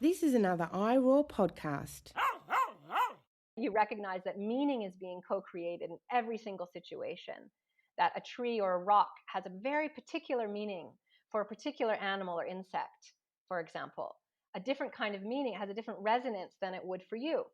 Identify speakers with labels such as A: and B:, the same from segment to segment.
A: This is another iRaw podcast.
B: You recognize that meaning is being co-created in every single situation, that a tree or a rock has a very particular meaning for a particular animal or insect, for example. A different kind of meaning has a different resonance than it would for you.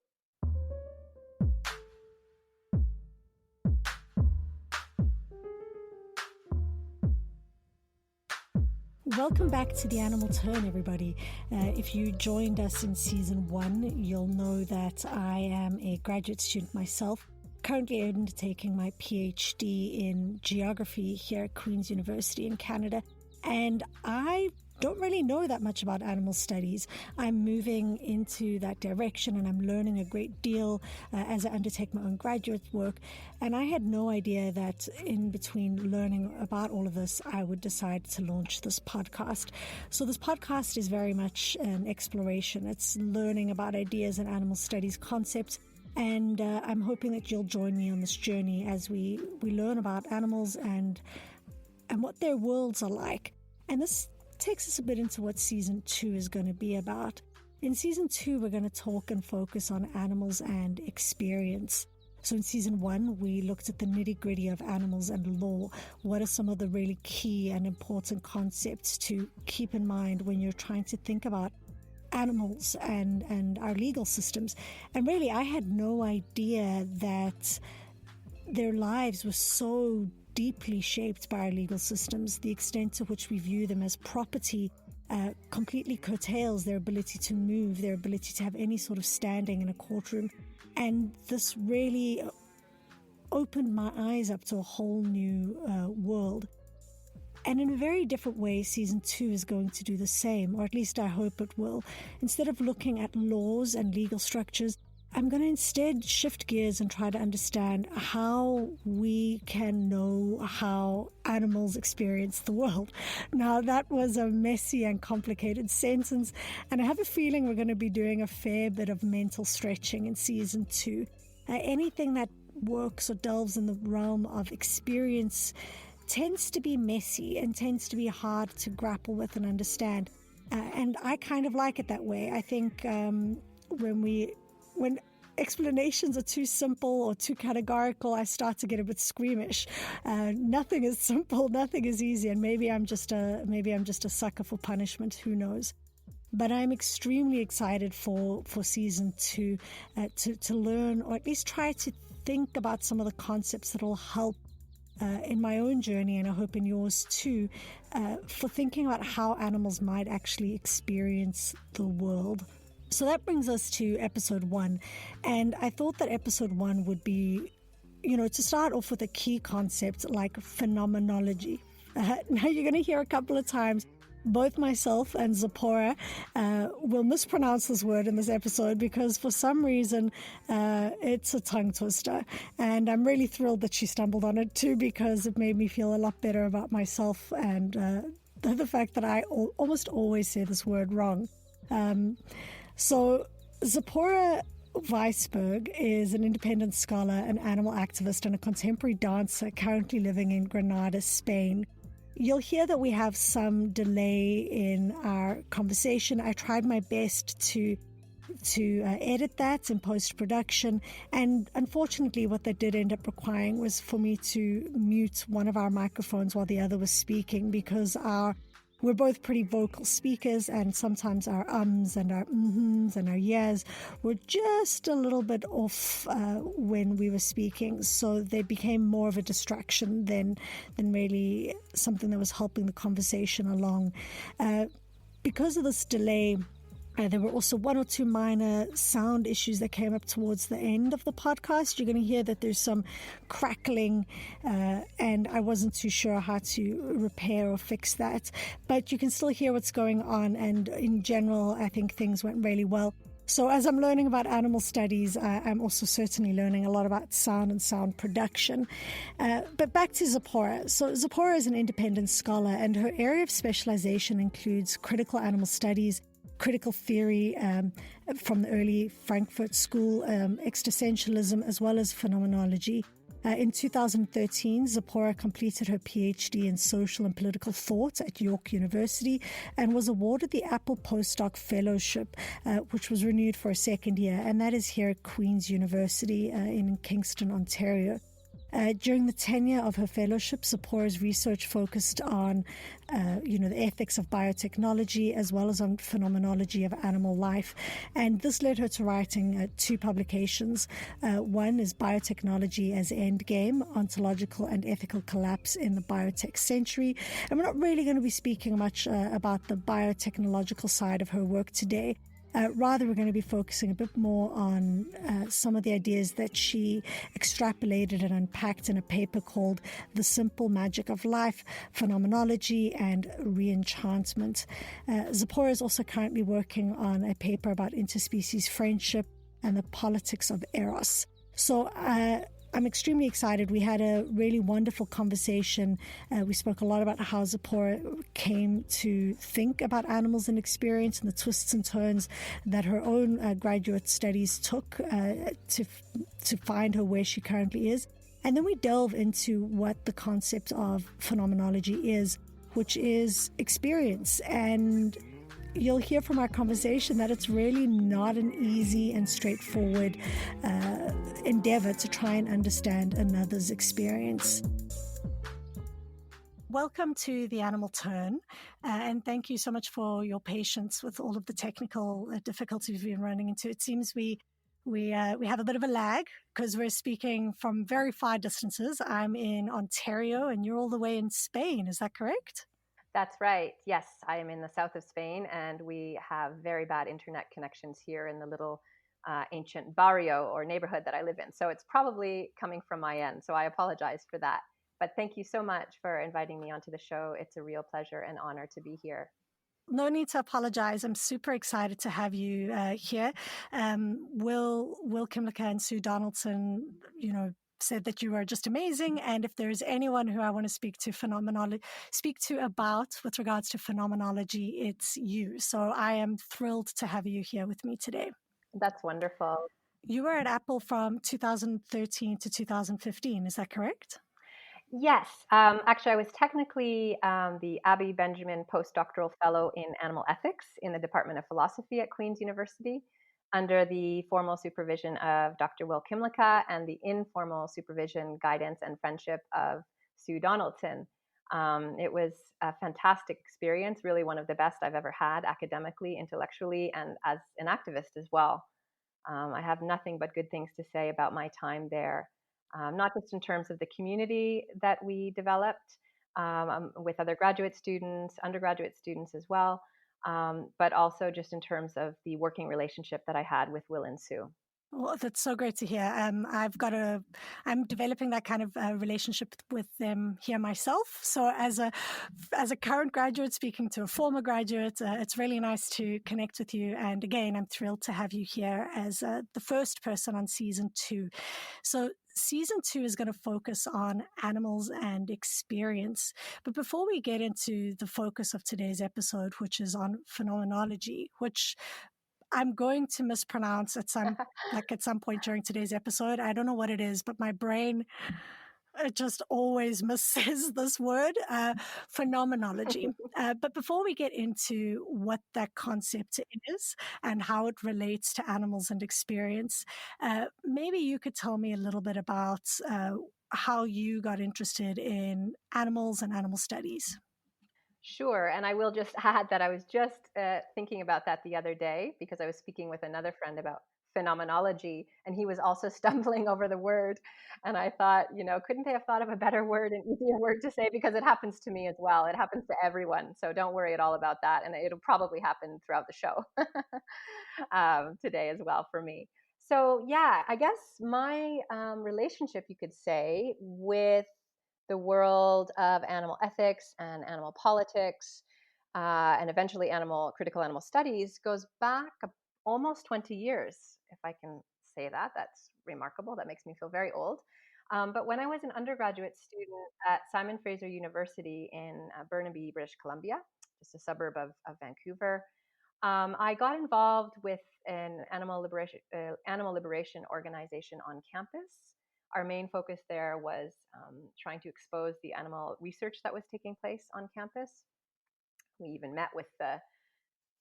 C: Welcome back to The Animal Turn, everybody. If you joined us in Season 1, you'll know that I am a graduate student myself, currently undertaking my PhD in geography here at Queen's University in Canada. And I don't really know that much about animal studies. I'm moving into that direction and I'm learning a great deal as I undertake my own graduate work. And I had no idea that in between learning about all of this, I would decide to launch this podcast. So this podcast is very much an exploration. It's learning about ideas and animal studies concepts. And I'm hoping that you'll join me on this journey as we learn about animals and what their worlds are like. And this takes us a bit into what Season 2 is going to be about. In Season 2, we're going to talk and focus on animals and experience. So in Season 1, we looked at the nitty-gritty of animals and law. What are some of the really key and important concepts to keep in mind when you're trying to think about animals and our legal systems? And really, I had no idea that their lives were so deeply shaped by our legal systems. The extent to which we view them as property completely curtails their ability to move, their ability to have any sort of standing in a courtroom. And this really opened my eyes up to a whole new world. And in a very different way, Season 2 is going to do the same, or at least I hope it will. Instead of looking at laws and legal structures, I'm going to instead shift gears and try to understand how we can know how animals experience the world. Now, that was a messy and complicated sentence, and I have a feeling we're going to be doing a fair bit of mental stretching in Season 2. Anything that works or delves in the realm of experience tends to be messy and tends to be hard to grapple with and understand. And I kind of like it that way. I think when explanations are too simple or too categorical, I start to get a bit squeamish. Nothing is simple, nothing is easy, and maybe I'm just a sucker for punishment. Who knows? But I'm extremely excited for Season 2 to learn, or at least try to think about some of the concepts that will help in my own journey, and I hope in yours too, for thinking about how animals might actually experience the world. So that brings us to Episode 1. And I thought that Episode 1 would be, to start off with a key concept like phenomenology. Now you're going to hear a couple of times, both myself and Zipporah will mispronounce this word in this episode because for some reason it's a tongue twister. And I'm really thrilled that she stumbled on it too, because it made me feel a lot better about myself and the fact that I almost always say this word wrong. So Zipporah Weisberg is an independent scholar, an animal activist, and a contemporary dancer currently living in Granada, Spain. You'll hear that we have some delay in our conversation. I tried my best to edit that in post-production, and unfortunately what that did end up requiring was for me to mute one of our microphones while the other was speaking, because we're both pretty vocal speakers, and sometimes our ums and our mhms and our yes were just a little bit off when we were speaking. So they became more of a distraction than really something that was helping the conversation along. Because of this delay, there were also one or two minor sound issues that came up towards the end of the podcast. You're going to hear that there's some crackling, and I wasn't too sure how to repair or fix that. But you can still hear what's going on, and in general, I think things went really well. So as I'm learning about animal studies, I'm also certainly learning a lot about sound and sound production. But back to Zipporah. So Zipporah is an independent scholar, and her area of specialization includes critical animal studies, critical theory from the early Frankfurt School, existentialism, as well as phenomenology. In 2013, Zipporah completed her PhD in social and political thought at York University and was awarded the A.P.P.L.E postdoc fellowship, which was renewed for a second year, and that is here at Queen's University in Kingston, Ontario. During the tenure of her fellowship, Zipporah's research focused on, the ethics of biotechnology as well as on phenomenology of animal life. And this led her to writing two publications. One is Biotechnology as Endgame, Ontological and Ethical Collapse in the Biotech Century. And we're not really going to be speaking much about the biotechnological side of her work today. Rather, we're going to be focusing a bit more on some of the ideas that she extrapolated and unpacked in a paper called The Simple Magic of Life, Phenomenology and Reenchantment. Zipporah is also currently working on a paper about interspecies friendship and the politics of eros. So I'm extremely excited. We had a really wonderful conversation. We spoke a lot about how Zipporah came to think about animals and experience and the twists and turns that her own graduate studies took to find her where she currently is. And then we delve into what the concept of phenomenology is, which is experience. And you'll hear from our conversation that it's really not an easy and straightforward endeavor to try and understand another's experience. Welcome to The Animal Turn, and thank you so much for your patience with all of the technical difficulties we've been running into. It seems we have a bit of a lag because we're speaking from very far distances. I'm in Ontario and you're all the way in Spain. Is that correct?
B: That's right. Yes, I am in the south of Spain, and we have very bad internet connections here in the little ancient barrio or neighborhood that I live in. So it's probably coming from my end. So I apologize for that. But thank you so much for inviting me onto the show. It's a real pleasure and honor to be here.
C: No need to apologize. I'm super excited to have you here. Will Kimlicka and Sue Donaldson, said that you are just amazing. And if there's anyone who I want to speak to about with regards to phenomenology, it's you. So I am thrilled to have you here with me today.
B: That's wonderful.
C: You were at A.P.P.L.E from 2013 to 2015. Is that correct?
B: Yes. Actually, I was technically the Abby Benjamin postdoctoral fellow in animal ethics in the Department of Philosophy at Queen's University, under the formal supervision of Dr. Will Kimlicka and the informal supervision, guidance, and friendship of Sue Donaldson. It was a fantastic experience, really one of the best I've ever had academically, intellectually, and as an activist as well. I have nothing but good things to say about my time there, not just in terms of the community that we developed with other graduate students, undergraduate students as well, but also just in terms of the working relationship that I had with Will and Sue.
C: Well, that's so great to hear. I'm developing that kind of relationship with them here myself. So as a current graduate speaking to a former graduate, it's really nice to connect with you. And again, I'm thrilled to have you here as the first person on season 2. So season 2 is going to focus on animals and experience. But before we get into the focus of today's episode, which is on phenomenology, which I'm going to mispronounce at some point during today's episode. I don't know what it is, but my brain just always missays this word, phenomenology. But before we get into what that concept is and how it relates to animals and experience, maybe you could tell me a little bit about how you got interested in animals and animal studies.
B: Sure. And I will just add that I was just thinking about that the other day because I was speaking with another friend about phenomenology, and he was also stumbling over the word. And I thought, couldn't they have thought of a better word, an easier word to say? Because it happens to me as well. It happens to everyone. So don't worry at all about that. And it'll probably happen throughout the show today as well for me. So yeah, I guess my relationship, you could say, with the world of animal ethics and animal politics, and eventually critical animal studies goes back almost 20 years, if I can say that. That's remarkable. That makes me feel very old. But when I was an undergraduate student at Simon Fraser University in Burnaby, British Columbia, just a suburb of Vancouver, I got involved with an animal liberation organization on campus. our main focus there was trying to expose the animal research that was taking place on campus. We even met with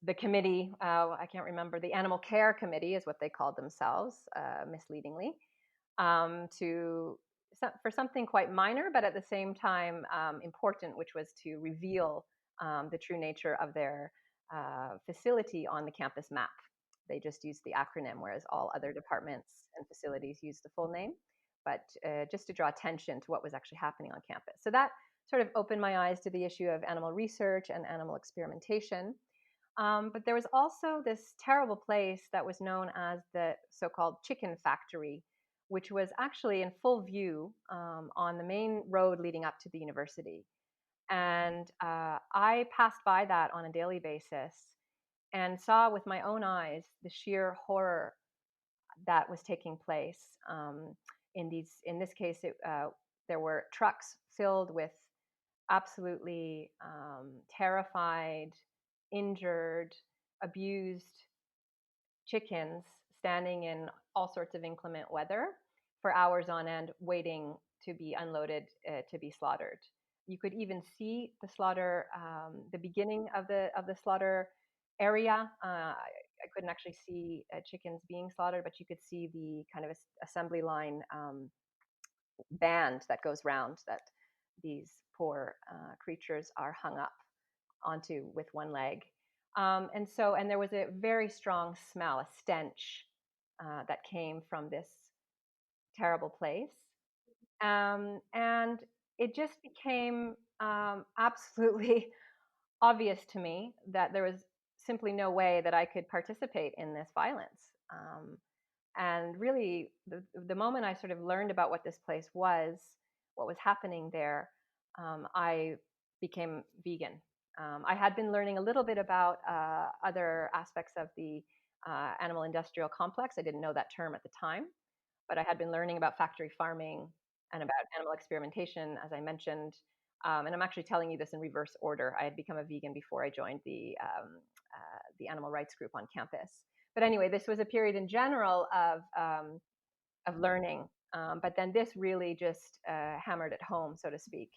B: the committee, I can't remember, the Animal Care Committee is what they called themselves, misleadingly, for something quite minor, but at the same time important, which was to reveal the true nature of their facility on the campus map. They just used the acronym, whereas all other departments and facilities used the full name, but just to draw attention to what was actually happening on campus. So that sort of opened my eyes to the issue of animal research and animal experimentation. But there was also this terrible place that was known as the so-called chicken factory, which was actually in full view on the main road leading up to the university. And I passed by that on a daily basis and saw with my own eyes the sheer horror that was taking place. In this case, there were trucks filled with absolutely terrified, injured, abused chickens standing in all sorts of inclement weather for hours on end, waiting to be unloaded to be slaughtered. You could even see the slaughter, the beginning of the slaughter area. I couldn't actually see chickens being slaughtered, but you could see the kind of assembly line band that goes round that these poor creatures are hung up onto with one leg. And there was a very strong smell, a stench that came from this terrible place. And it just became absolutely obvious to me that there was simply no way that I could participate in this violence. And really, the moment I sort of learned about what this place was, what was happening there, I became vegan. I had been learning a little bit about other aspects of the animal industrial complex. I didn't know that term at the time, but I had been learning about factory farming and about animal experimentation, as I mentioned. And I'm actually telling you this in reverse order. I had become a vegan before I joined the animal rights group on campus. But anyway, this was a period in general of learning. But then this really just hammered it home, so to speak,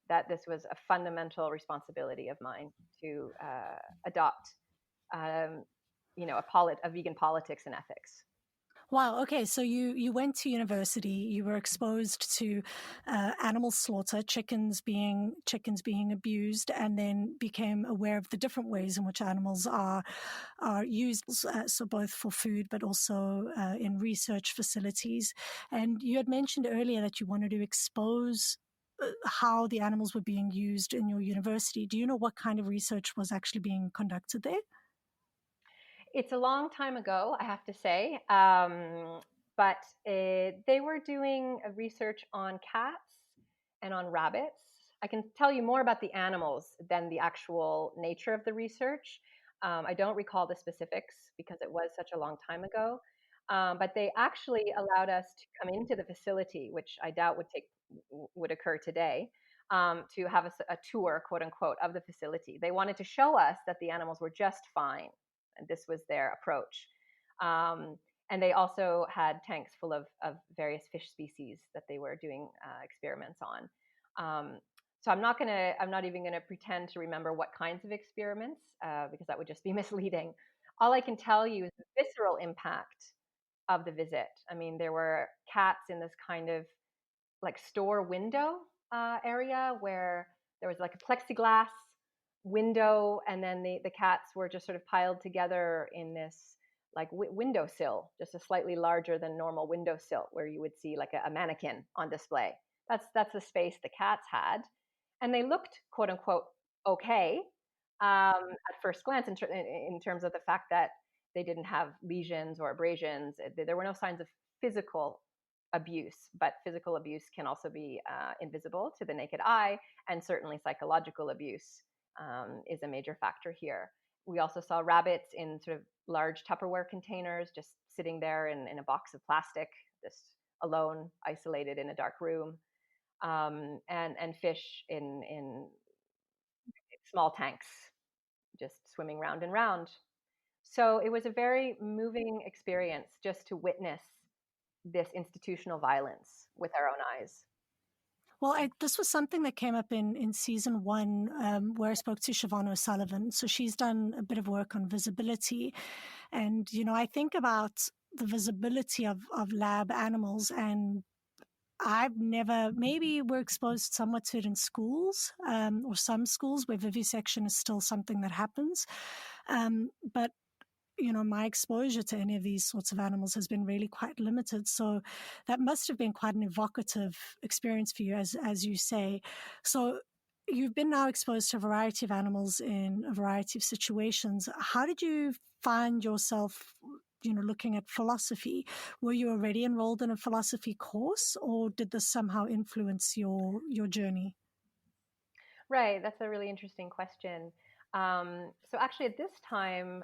B: that this was a fundamental responsibility of mine to adopt, a vegan politics and ethics.
C: Wow. Okay. So you went to university. You were exposed to animal slaughter, chickens being abused, and then became aware of the different ways in which animals are used. So both for food, but also in research facilities. And you had mentioned earlier that you wanted to expose how the animals were being used in your university. Do you know what kind of research was actually being conducted there?
B: It's a long time ago, I have to say, but they were doing a research on cats and on rabbits. I can tell you more about the animals than the actual nature of the research. I don't recall the specifics because it was such a long time ago. But they actually allowed us to come into the facility, which I doubt would occur today, to have a tour, quote unquote, of the facility. They wanted to show us that the animals were just fine, and this was their approach. And they also had tanks full of various fish species that they were doing experiments on. So I'm not even gonna pretend to remember what kinds of experiments because that would just be misleading. All I can tell you is the visceral impact of the visit. I mean, there were cats in this kind of like store window area where there was like a plexiglass window, and then the cats were just sort of piled together in this like windowsill, just a slightly larger than normal windowsill where you would see like a mannequin on display. That's the space the cats had, and they looked quote unquote okay at first glance in terms of the fact that they didn't have lesions or abrasions. There were no signs of physical abuse, but physical abuse can also be invisible to the naked eye, and certainly psychological abuse is a major factor here. We also saw rabbits in sort of large Tupperware containers, just sitting there in a box of plastic, just alone, isolated in a dark room, and fish in small tanks, just swimming round and round. So it was a very moving experience just to witness this institutional violence with our own eyes.
C: Well, this was something that came up in season 1, where I spoke to Siobhan O'Sullivan. So she's done a bit of work on visibility. And, I think about the visibility of lab animals, and I've never, maybe we're exposed somewhat to it in schools, or some schools where vivisection is still something that happens. But my exposure to any of these sorts of animals has been really quite limited. So that must have been quite an evocative experience for you, as you say. So you've been now exposed to a variety of animals in a variety of situations. How did you find yourself, looking at philosophy? Were you already enrolled in a philosophy course, or did this somehow influence your journey?
B: Right, that's a really interesting question. So actually, at this time,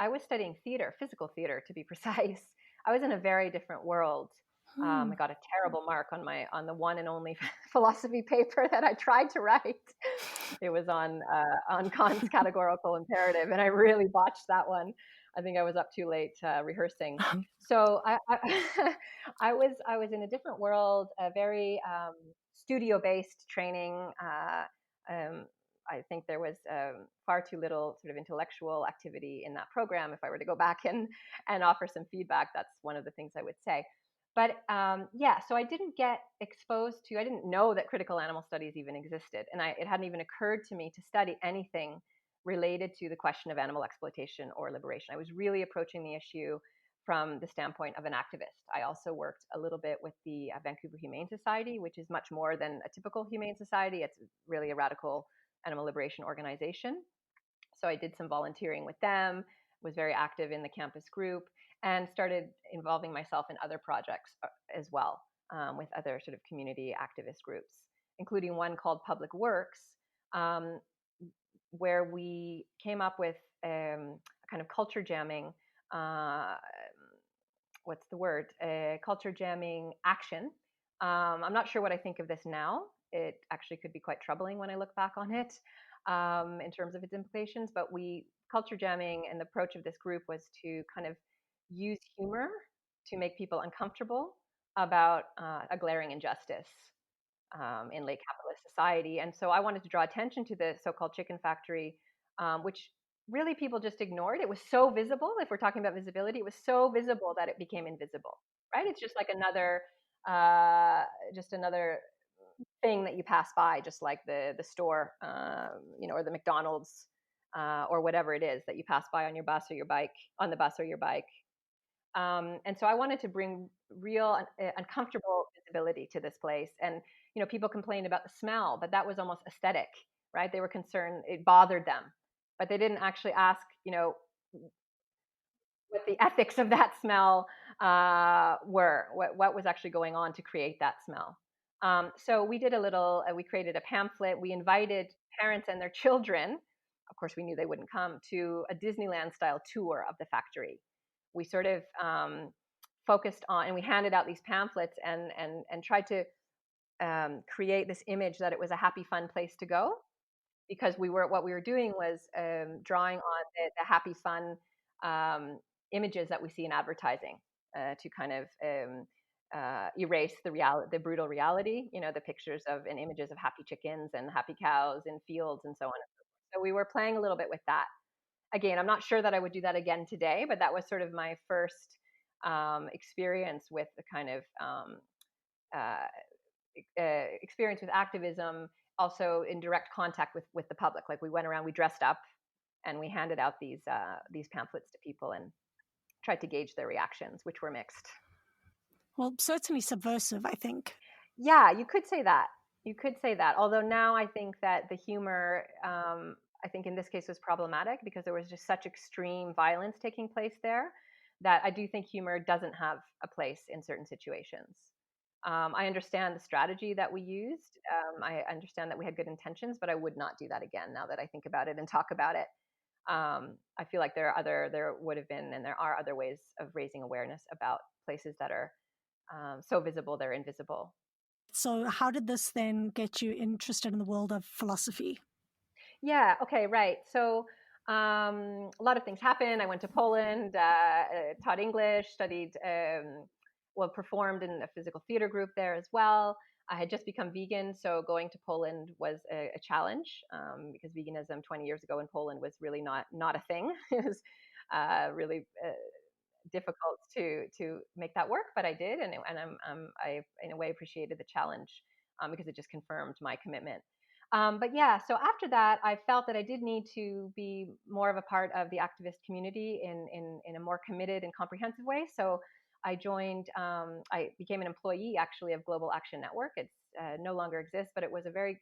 B: I was studying theater, physical theater, to be precise. I was in a very different world. I got a terrible mark on the one and only philosophy paper that I tried to write. It was on Kant's categorical imperative, and I really botched that one. I think I was up too late rehearsing. So I was in a different world, a very studio-based training. I think there was far too little sort of intellectual activity in that program. If I were to go back and offer some feedback, that's one of the things I would say. But so I didn't get exposed to, I didn't know that critical animal studies even existed. And it hadn't even occurred to me to study anything related to the question of animal exploitation or liberation. I was really approaching the issue from the standpoint of an activist. I also worked a little bit with the Vancouver Humane Society, which is much more than a typical humane society. It's really a radical animal liberation organization. So I did some volunteering with them, was very active in the campus group, and started involving myself in other projects as well, with other sort of community activist groups, including one called Public Works, where we came up with a kind of culture jamming, culture jamming action. I'm not sure what I think of this now. It actually could be quite troubling when I look back on it, in terms of its implications. But culture jamming and the approach of this group was to kind of use humor to make people uncomfortable about a glaring injustice in late capitalist society. And so I wanted to draw attention to the so-called chicken factory, which really people just ignored. It was so visible. If we're talking about visibility, it was so visible that it became invisible, right? It's just like another thing that you pass by, just like the store, or the McDonald's, or whatever it is that you pass by on your bus or your bike, on the bus or your bike. And so I wanted to bring real uncomfortable visibility to this place. And, people complained about the smell, but that was almost aesthetic, right? They were concerned, it bothered them, but they didn't actually ask, what the ethics of that smell were, what was actually going on to create that smell. So we did we created a pamphlet. We invited parents and their children, of course we knew they wouldn't come, to a Disneyland style tour of the factory. We sort of focused on, and we handed out these pamphlets and tried to create this image that it was a happy, fun place to go, because what we were doing was drawing on the happy, fun images that we see in advertising, to kind of erase the brutal reality, the pictures of and images of happy chickens and happy cows in fields and so on and so forth. So we were playing a little bit with that. Again, I'm not sure that I would do that again today, but that was sort of my first experience with the kind of experience with activism, also in direct contact with the public. Like we went around, we dressed up, and we handed out these pamphlets to people and tried to gauge their reactions, which were mixed.
C: Well, certainly subversive, I think.
B: Yeah, you could say that. Although now I think that the humor, I think in this case was problematic, because there was just such extreme violence taking place there, that I do think humor doesn't have a place in certain situations. I understand the strategy that we used. I understand that we had good intentions, but I would not do that again now that I think about it and talk about it. I feel like there would have been, and there are other ways of raising awareness about places that are so visible they're invisible.
C: So how did this then get you interested in the world of philosophy?
B: Yeah, okay, right. So a lot of things happened. I went to Poland, taught English, studied performed in a physical theater group there as well. I had just become vegan, so going to Poland was a challenge, because veganism 20 years ago in Poland was really not a thing. It was really difficult to make that work, but I did, and I in a way appreciated the challenge, because it just confirmed my commitment. But yeah, so after that, I felt that I did need to be more of a part of the activist community in a more committed and comprehensive way. So I joined, I became an employee actually of Global Action Network. It's no longer exists, but it was a very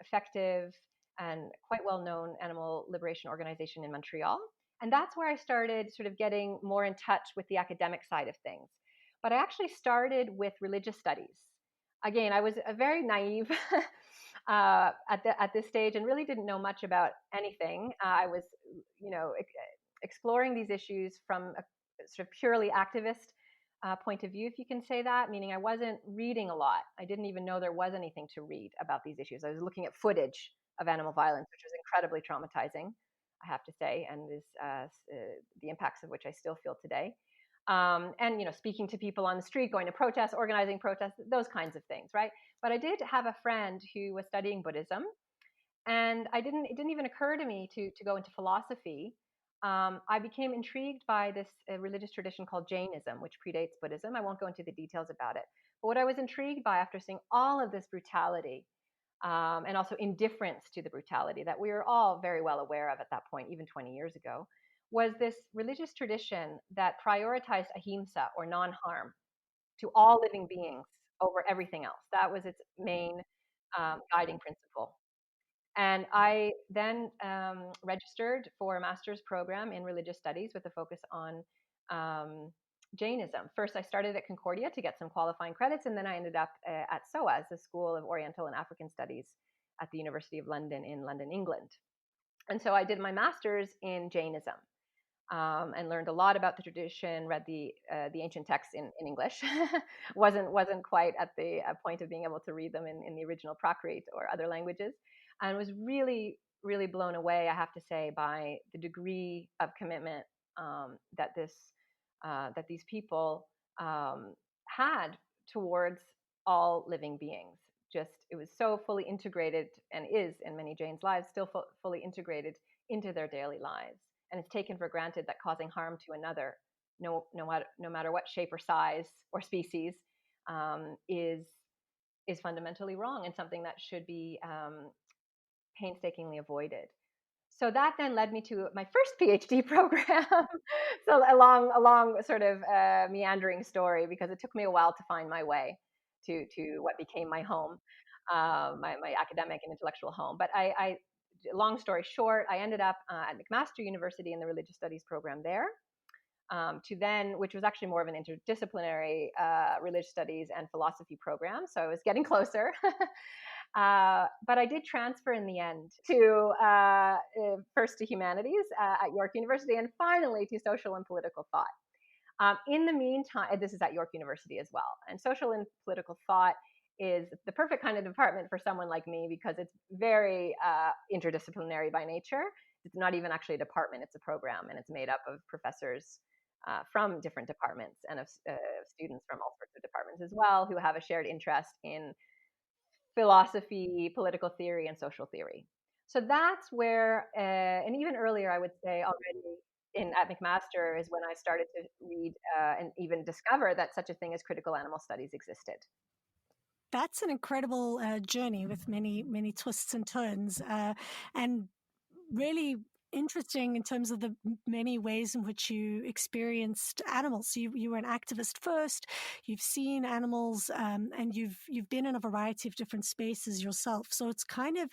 B: effective and quite well-known animal liberation organization in Montreal. And that's where I started sort of getting more in touch with the academic side of things. But I actually started with religious studies. Again, I was a very naive at this stage and really didn't know much about anything. I was, exploring these issues from a sort of purely activist point of view, if you can say that, meaning I wasn't reading a lot. I didn't even know there was anything to read about these issues. I was looking at footage of animal violence, which was incredibly traumatizing, I have to say, and is the impacts of which I still feel today. And speaking to people on the street, going to protests, organizing protests, those kinds of things, right? But I did have a friend who was studying Buddhism, and it didn't even occur to me to go into philosophy. I became intrigued by this religious tradition called Jainism, which predates Buddhism. I won't go into the details about it. But what I was intrigued by after seeing all of this brutality, and also indifference to the brutality that we were all very well aware of at that point, even 20 years ago, was this religious tradition that prioritized ahimsa, or non-harm, to all living beings over everything else. That was its main guiding principle. And I then registered for a master's program in religious studies with a focus on Jainism. First, I started at Concordia to get some qualifying credits, and then I ended up at SOAS, the School of Oriental and African Studies at the University of London in London, England. And so I did my master's in Jainism. And learned a lot about the tradition. Read the ancient texts in English. wasn't quite at the point of being able to read them in the original Prakrit or other languages, and was really really blown away, I have to say, by the degree of commitment that these people had towards all living beings. Just it was so fully integrated, and is in many Jains' lives still fully integrated into their daily lives. And it's taken for granted that causing harm to another, no matter what shape or size or species, is fundamentally wrong, and something that should be painstakingly avoided. So that then led me to my first PhD program. So a long sort of meandering story, because it took me a while to find my way to what became my home, my academic and intellectual home. But long story short, I ended up at McMaster University in the religious studies program there, which was actually more of an interdisciplinary religious studies and philosophy program. So I was getting closer. But I did transfer in the end to first to humanities at York University, and finally to social and political thought. In the meantime, this is at York University as well. And social and political thought is the perfect kind of department for someone like me, because it's very interdisciplinary by nature. It's not even actually a department, it's a program, and it's made up of professors from different departments, and of students from all sorts of departments as well, who have a shared interest in philosophy, political theory, and social theory. So that's where, and even earlier, I would say already at McMaster is when I started to read and even discover that such a thing as critical animal studies existed.
C: That's an incredible journey with many twists and turns, and really interesting in terms of the many ways in which you experienced animals. You were an activist first. You've seen animals, and you've been in a variety of different spaces yourself. So it's kind of,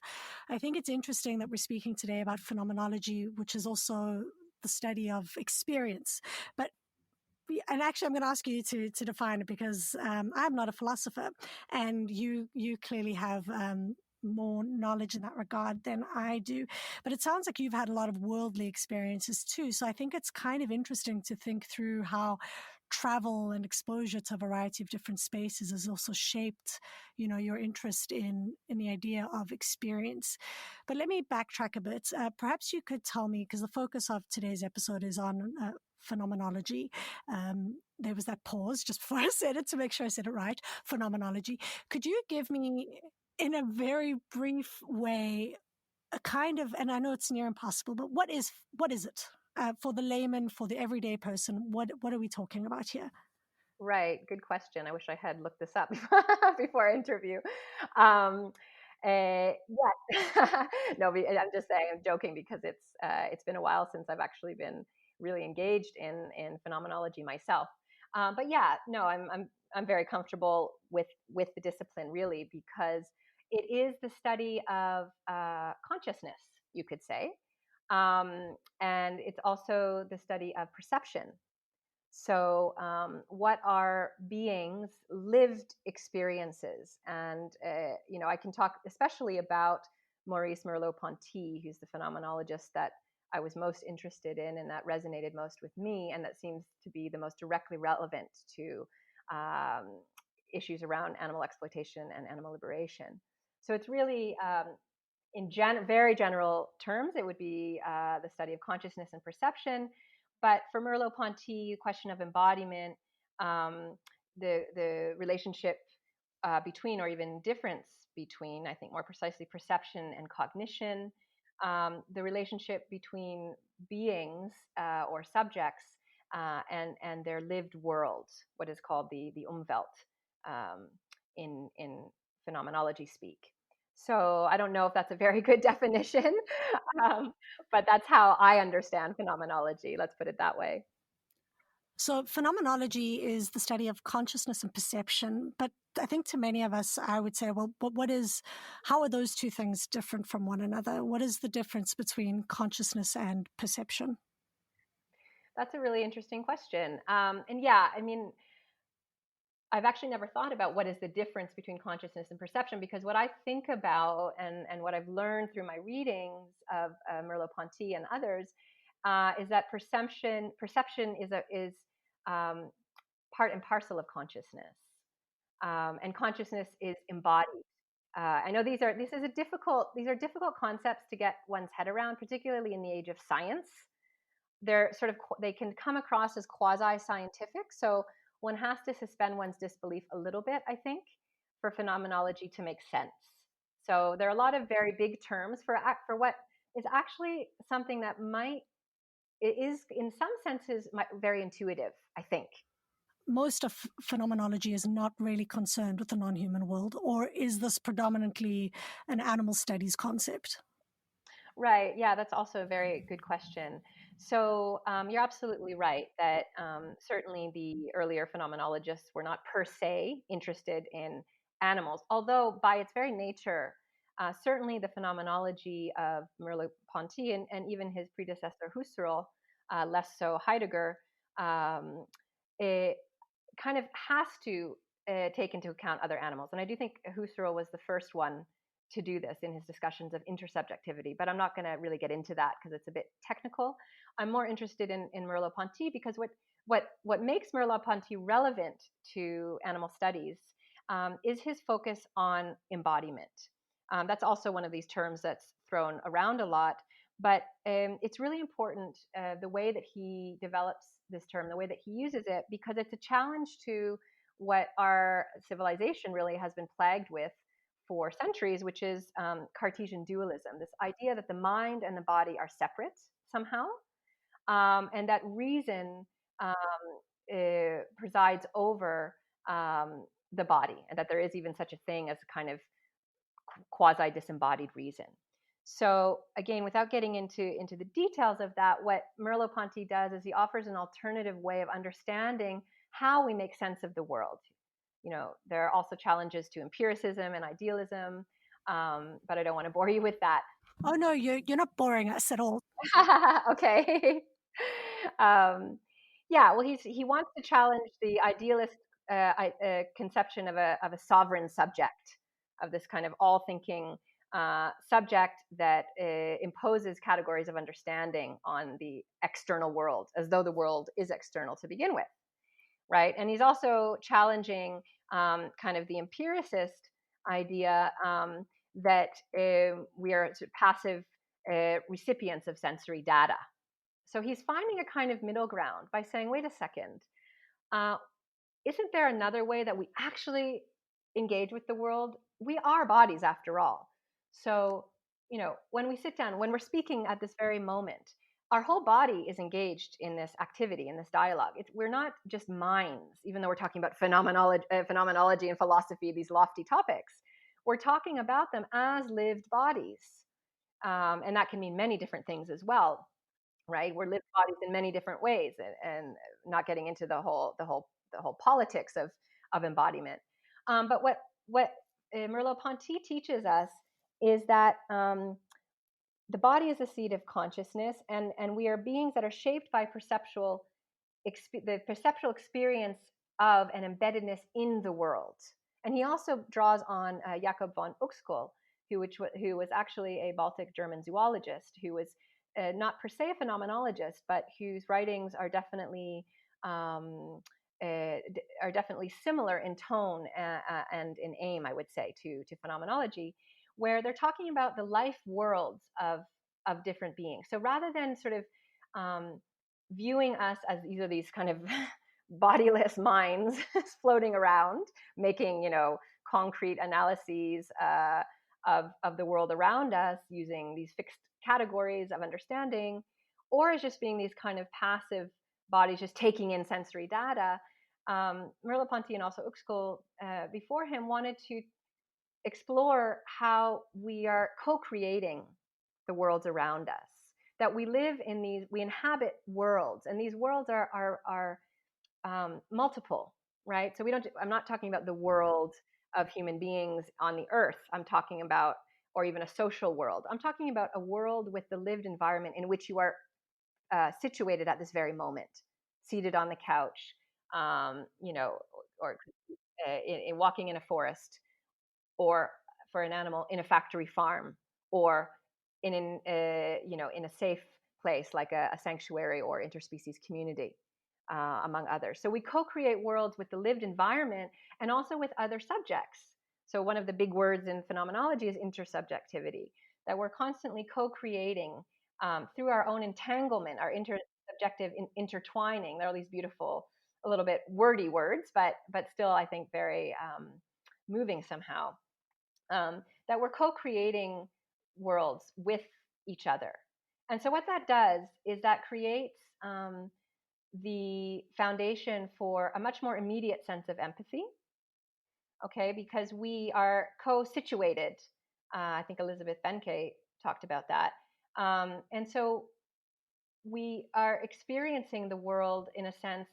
C: I think it's interesting that we're speaking today about phenomenology, which is also the study of experience, but. And actually, I'm going to ask you to define it, because I'm not a philosopher, and you clearly have more knowledge in that regard than I do. But it sounds like you've had a lot of worldly experiences too. So I think it's kind of interesting to think through how travel and exposure to a variety of different spaces has also shaped, your interest in the idea of experience. But let me backtrack a bit. Perhaps you could tell me, because the focus of today's episode is on phenomenology, there was that pause just before I said it to make sure I said it right. Phenomenology. Could you give me, in a very brief way, a kind of, and I know it's near impossible, but what is it for the layman, for the everyday person? What are we talking about here?
B: Right. Good question. I wish I had looked this up before our interview. Um, yeah. No, I'm just saying, I'm joking because it's been a while since I've actually been really engaged in phenomenology myself. But yeah, no, I'm very comfortable with the discipline really because it is the study of consciousness, you could say, and it's also the study of perception. So, what are beings' lived experiences? And, I can talk especially about Maurice Merleau-Ponty, who's the phenomenologist that I was most interested in and that resonated most with me, and that seems to be the most directly relevant to issues around animal exploitation and animal liberation. So it's really, very general terms, it would be the study of consciousness and perception. But for Merleau-Ponty, the question of embodiment, the relationship between, or even difference between, I think more precisely, perception and cognition, the relationship between beings or subjects and their lived world, what is called the Umwelt in phenomenology speak. So I don't know if that's a very good definition, but that's how I understand phenomenology. Let's put it that way.
C: So phenomenology is the study of consciousness and perception. But I think to many of us, I would say, well, but how are those two things different from one another? What is the difference between consciousness and perception?
B: That's a really interesting question. And yeah, I mean, I've actually never thought about what is the difference between consciousness and perception, because what I think about and what I've learned through my readings of Merleau-Ponty and others is that perception is part and parcel of consciousness, and consciousness is embodied. I know these are difficult concepts to get one's head around, particularly in the age of science. They can come across as quasi-scientific, so one has to suspend one's disbelief a little bit, I think, for phenomenology to make sense. So there are a lot of very big terms for what is actually something that is in some senses very intuitive, I think.
C: Most of phenomenology is not really concerned with the non-human world, or is this predominantly an animal studies concept?
B: Right. Yeah, that's also a very good question. So you're absolutely right that certainly the earlier phenomenologists were not per se interested in animals, although by its very nature, certainly the phenomenology of Merleau-Ponty and even his predecessor Husserl, less so Heidegger, it kind of has to take into account other animals. And I do think Husserl was the first one to do this in his discussions of intersubjectivity, but I'm not going to really get into that because it's a bit technical. I'm more interested in Merleau-Ponty because what makes Merleau-Ponty relevant to animal studies is his focus on embodiment. That's also one of these terms that's thrown around a lot, but it's really important the way that he develops this term, the way that he uses it, because it's a challenge to what our civilization really has been plagued with for centuries, which is Cartesian dualism, this idea that the mind and the body are separate somehow, and that reason presides over the body, and that there is even such a thing as a kind of quasi-disembodied reason. So again, without getting into the details of that, what Merleau-Ponty does is he offers an alternative way of understanding how we make sense of the world. There are also challenges to empiricism and idealism, but I don't want to bore you with that.
C: Oh no, you're not boring us at all.
B: Okay. Yeah, well, he wants to challenge the idealist conception of a sovereign subject, of this kind of all-thinking subject that imposes categories of understanding on the external world, as though the world is external to begin with, right? And he's also challenging kind of the empiricist idea that we are sort of passive recipients of sensory data. So he's finding a kind of middle ground by saying, wait a second, isn't there another way that we actually engage with the world? We are bodies after all. So, when we sit down, when we're speaking at this very moment, our whole body is engaged in this activity, in this dialogue. We're not just minds, even though we're talking about phenomenology and philosophy, these lofty topics. We're talking about them as lived bodies. And that can mean many different things as well, right? We're lived bodies in many different ways, and not getting into the whole politics of embodiment. But what Merleau-Ponty teaches us is that the body is a seat of consciousness, and we are beings that are shaped by the perceptual experience of an embeddedness in the world. And he also draws on Jakob von Uexküll, who was actually a Baltic German zoologist, who was not per se a phenomenologist, but whose writings are definitely similar in tone and in aim, I would say, to phenomenology, where they're talking about the life worlds of different beings. So rather than sort of viewing us as these kind of bodiless minds floating around, making concrete analyses of the world around us using these fixed categories of understanding, or as just being these kind of passive bodies just taking in sensory data. Merleau-Ponty and also Uexküll before him wanted to explore how we are co-creating the worlds around us, that we live in we inhabit worlds, and these worlds are multiple, right? So I'm not talking about the world of human beings on the earth. I'm talking about, or even a social world. I'm talking about a world with the lived environment in which you are situated at this very moment, seated on the couch, or walking in a forest, or for an animal in a factory farm, or in a safe place like a sanctuary or interspecies community, among others. So we co-create worlds with the lived environment and also with other subjects. So one of the big words in phenomenology is intersubjectivity, that we're constantly co-creating through our own entanglement, our intersubjective intertwining. There are these beautiful, a little bit wordy words, but still, I think, very moving somehow. That we're co-creating worlds with each other. And so what that does is that creates the foundation for a much more immediate sense of empathy, okay, because we are co-situated. I think Elizabeth Benke talked about that. And so we are experiencing the world in a sense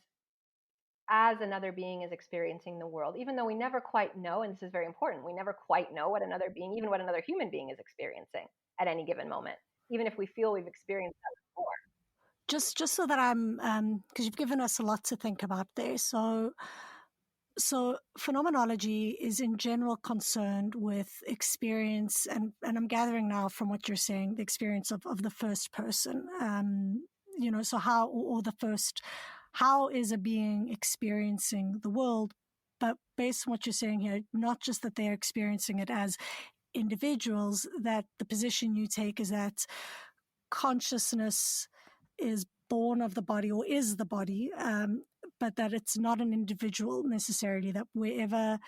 B: as another being is experiencing the world, even though we never quite know, and this is very important, we never quite know what another being, even what another human being is experiencing at any given moment, even if we feel we've experienced that before.
C: Just so that I'm, because you've given us a lot to think about there. So phenomenology is in general concerned with experience, and I'm gathering now from what you're saying, the experience of the first person. So how is a being experiencing the world? But based on what you're saying here, not just that they're experiencing it as individuals, that the position you take is that consciousness is born of the body or is the body, but that it's not an individual necessarily, that wherever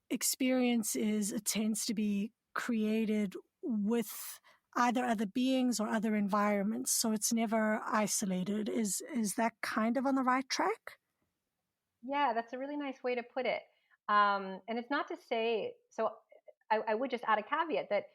C: experience is, it tends to be created with either other beings or other environments. So it's never isolated. Is that kind of on the right track?
B: Yeah, that's a really nice way to put it. And it's not to say, so I would just add a caveat that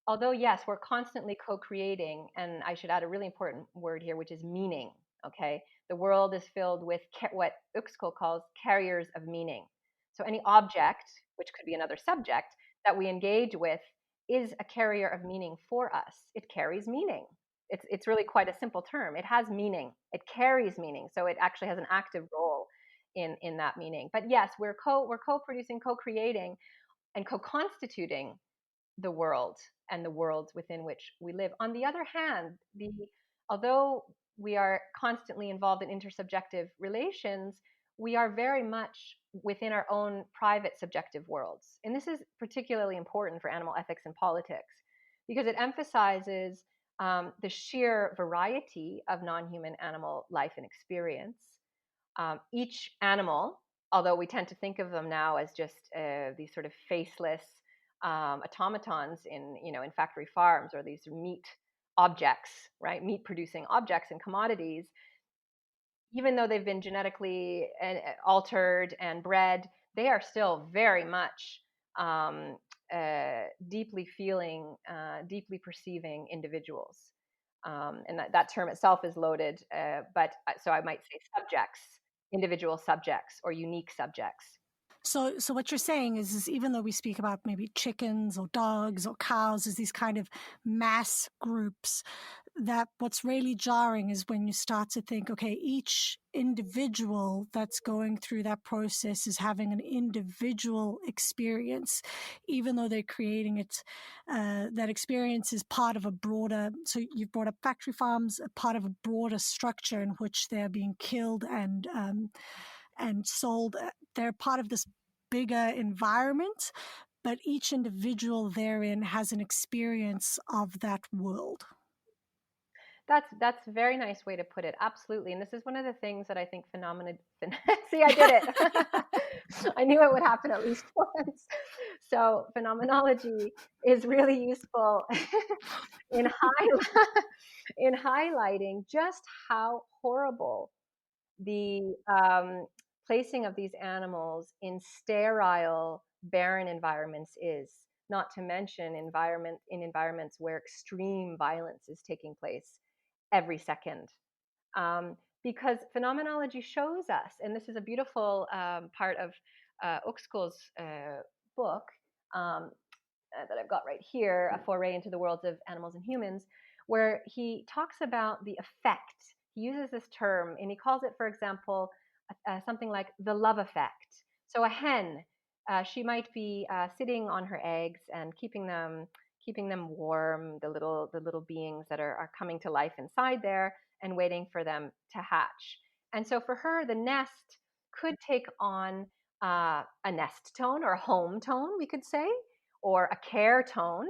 B: although, yes, we're constantly co-creating, and I should add a really important word here, which is meaning, okay? The world is filled with what Uexküll calls carriers of meaning. So any object, which could be another subject, that we engage with is a carrier of meaning for us. It carries meaning. It's really quite a simple term. It has meaning. It carries meaning. So it actually has an active role in that meaning. But yes, we're co-producing, co-creating, and co-constituting the world and the worlds within which we live. On the other hand, although we are constantly involved in intersubjective relations, we are very much within our own private subjective worlds. And this is particularly important for animal ethics and politics because it emphasizes the sheer variety of non-human animal life and experience, Each animal, although we tend to think of them now as just these sort of faceless automatons in factory farms, or these meat objects, right? Meat producing objects and commodities. Even though they've been genetically altered and bred, they are still very much deeply feeling, deeply perceiving individuals. And that term itself is loaded, but so I might say subjects, individual subjects or unique subjects.
C: So what you're saying is even though we speak about maybe chickens or dogs or cows as these kind of mass groups, that what's really jarring is when you start to think, okay, each individual that's going through that process is having an individual experience, even though they're creating it. That experience is part of a broader, so you've brought up factory farms, a part of a broader structure in which they're being killed and sold. They're part of this bigger environment, but each individual therein has an experience of that world.
B: That's a very nice way to put it. Absolutely. And this is one of the things that I think see, I did it. I knew it would happen at least once. So phenomenology is really useful in highlighting just how horrible the placing of these animals in sterile, barren environments is, not to mention environments where extreme violence is taking place every second. Because phenomenology shows us, and this is a beautiful part of Uxkull's book that I've got right here, A Foray into the Worlds of Animals and Humans, where he talks about the effect. He uses this term, and he calls it, for example, something like the love effect. So a hen, she might be sitting on her eggs and keeping them warm, the little beings that are coming to life inside there, and waiting for them to hatch. And so for her, the nest could take on a nest tone or a home tone, we could say, or a care tone,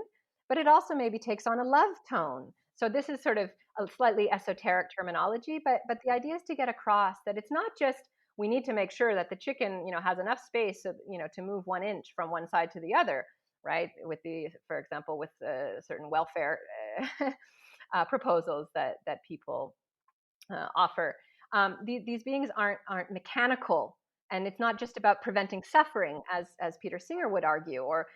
B: but it also maybe takes on a love tone. So this is sort of a slightly esoteric terminology, but the idea is to get across that it's not just we need to make sure that the chicken, has enough space, so, to move 1 inch from one side to the other, right? For example, with certain welfare proposals that people offer. These beings aren't mechanical, and it's not just about preventing suffering, as Peter Singer would argue, or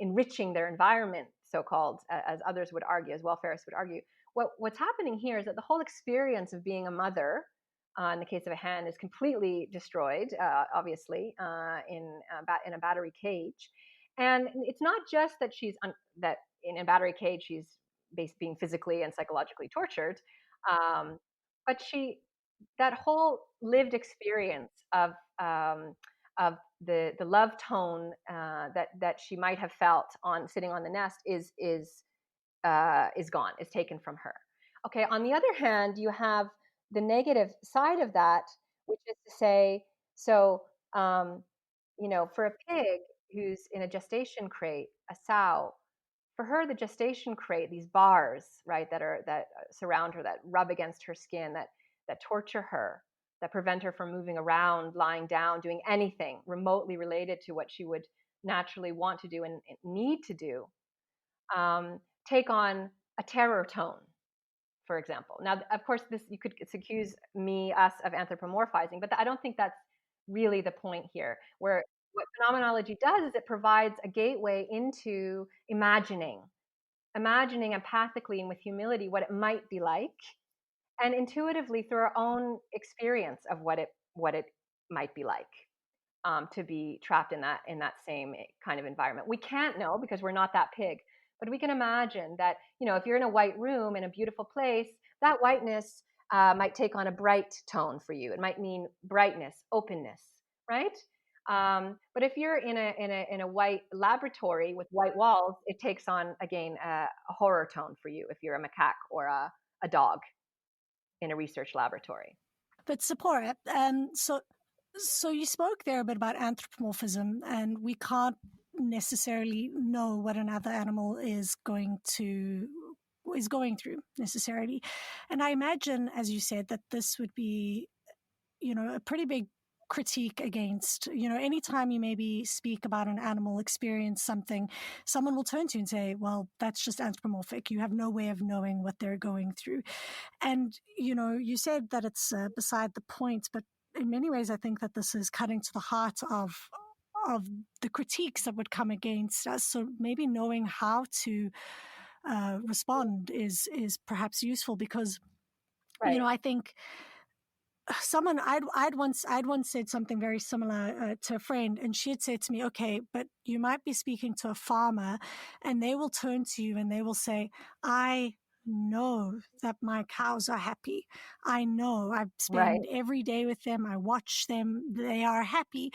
B: enriching their environment, so-called, as others would argue, as welfarists would argue. What's happening here is that the whole experience of being a mother, in the case of a hen, is completely destroyed, obviously, in a battery cage. And it's not just that that in a battery cage she's being physically and psychologically tortured, but that whole lived experience of the love tone that she might have felt on sitting on the nest is gone, is taken from her. Okay, on the other hand, you have the negative side of that, which is to say, so for a pig who's in a gestation crate, a sow, for her, the gestation crate, these bars, right, that surround her, that rub against her skin, that torture her, that prevent her from moving around, lying down, doing anything remotely related to what she would naturally want to do and need to do, take on a terror tone, for example. Now, of course, you could accuse us of anthropomorphizing, but I don't think that's really the point here. Where what phenomenology does is it provides a gateway into imagining empathically and with humility what it might be like, and intuitively through our own experience of what it might be like to be trapped in that same kind of environment. We can't know because we're not that pig, but we can imagine that, if you're in a white room in a beautiful place, that whiteness might take on a bright tone for you. It might mean brightness, openness, right? But if you're in a white laboratory with white walls, it takes on, again, a horror tone for you if you're a macaque or a dog in a research laboratory.
C: But Zipporah, so you spoke there a bit about anthropomorphism, and we can't necessarily know what another animal is going through necessarily. And I imagine, as you said, that this would be a pretty big critique against, anytime you maybe speak about an animal experience something, someone will turn to you and say, well, that's just anthropomorphic. You have no way of knowing what they're going through. And, you said that it's beside the point, but in many ways, I think that this is cutting to the heart of the critiques that would come against us. So maybe knowing how to respond is perhaps useful because,
B: Right.
C: I think someone I'd once said something very similar to a friend, and she had said to me, okay, but you might be speaking to a farmer and they will turn to you and they will say, I know that my cows are happy. I know I
B: Right.
C: spend every day with them. I watch them. They are happy.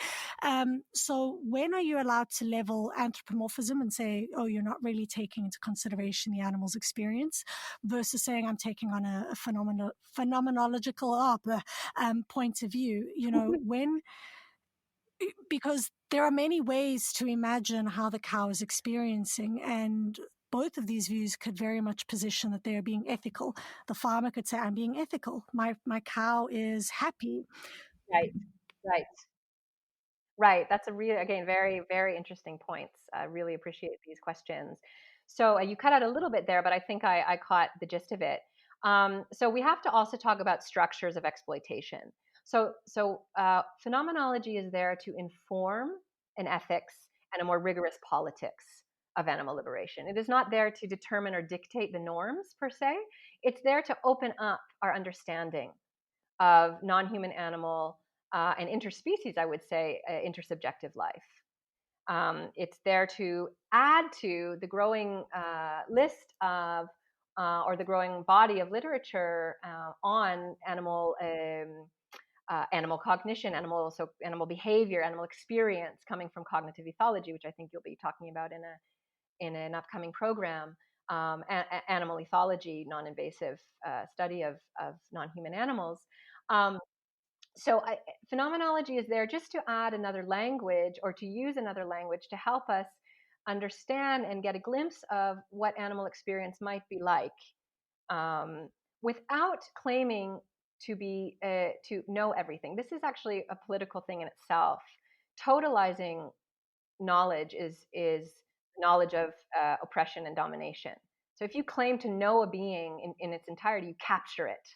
C: So when are you allowed to level anthropomorphism and say, oh, you're not really taking into consideration the animal's experience versus saying I'm taking on a phenomenological point of view, because there are many ways to imagine how the cow is experiencing, and both of these views could very much position that they are being ethical. The farmer could say, I'm being ethical. My cow is happy.
B: Right. Right. Right. That's a really, again, very, very interesting points. I really appreciate these questions. So you cut out a little bit there, but I think I caught the gist of it. So we have to also talk about structures of exploitation. So phenomenology is there to inform an ethics and a more rigorous politics of animal liberation. It is not there to determine or dictate the norms per se. It's there to open up our understanding of non-human animal and interspecies, I would say, intersubjective life. It's there to add to the growing list of or the growing body of literature on animal cognition, animal behavior, animal experience, coming from cognitive ethology, which I think you'll be talking about in an upcoming program. Animal ethology, non-invasive study of non-human animals. Um, so phenomenology is there just to add another language or to use another language to help us understand and get a glimpse of what animal experience might be like, without claiming to know everything. This is actually a political thing in itself. Totalizing knowledge is knowledge of oppression and domination. So if you claim to know a being in its entirety, you capture it,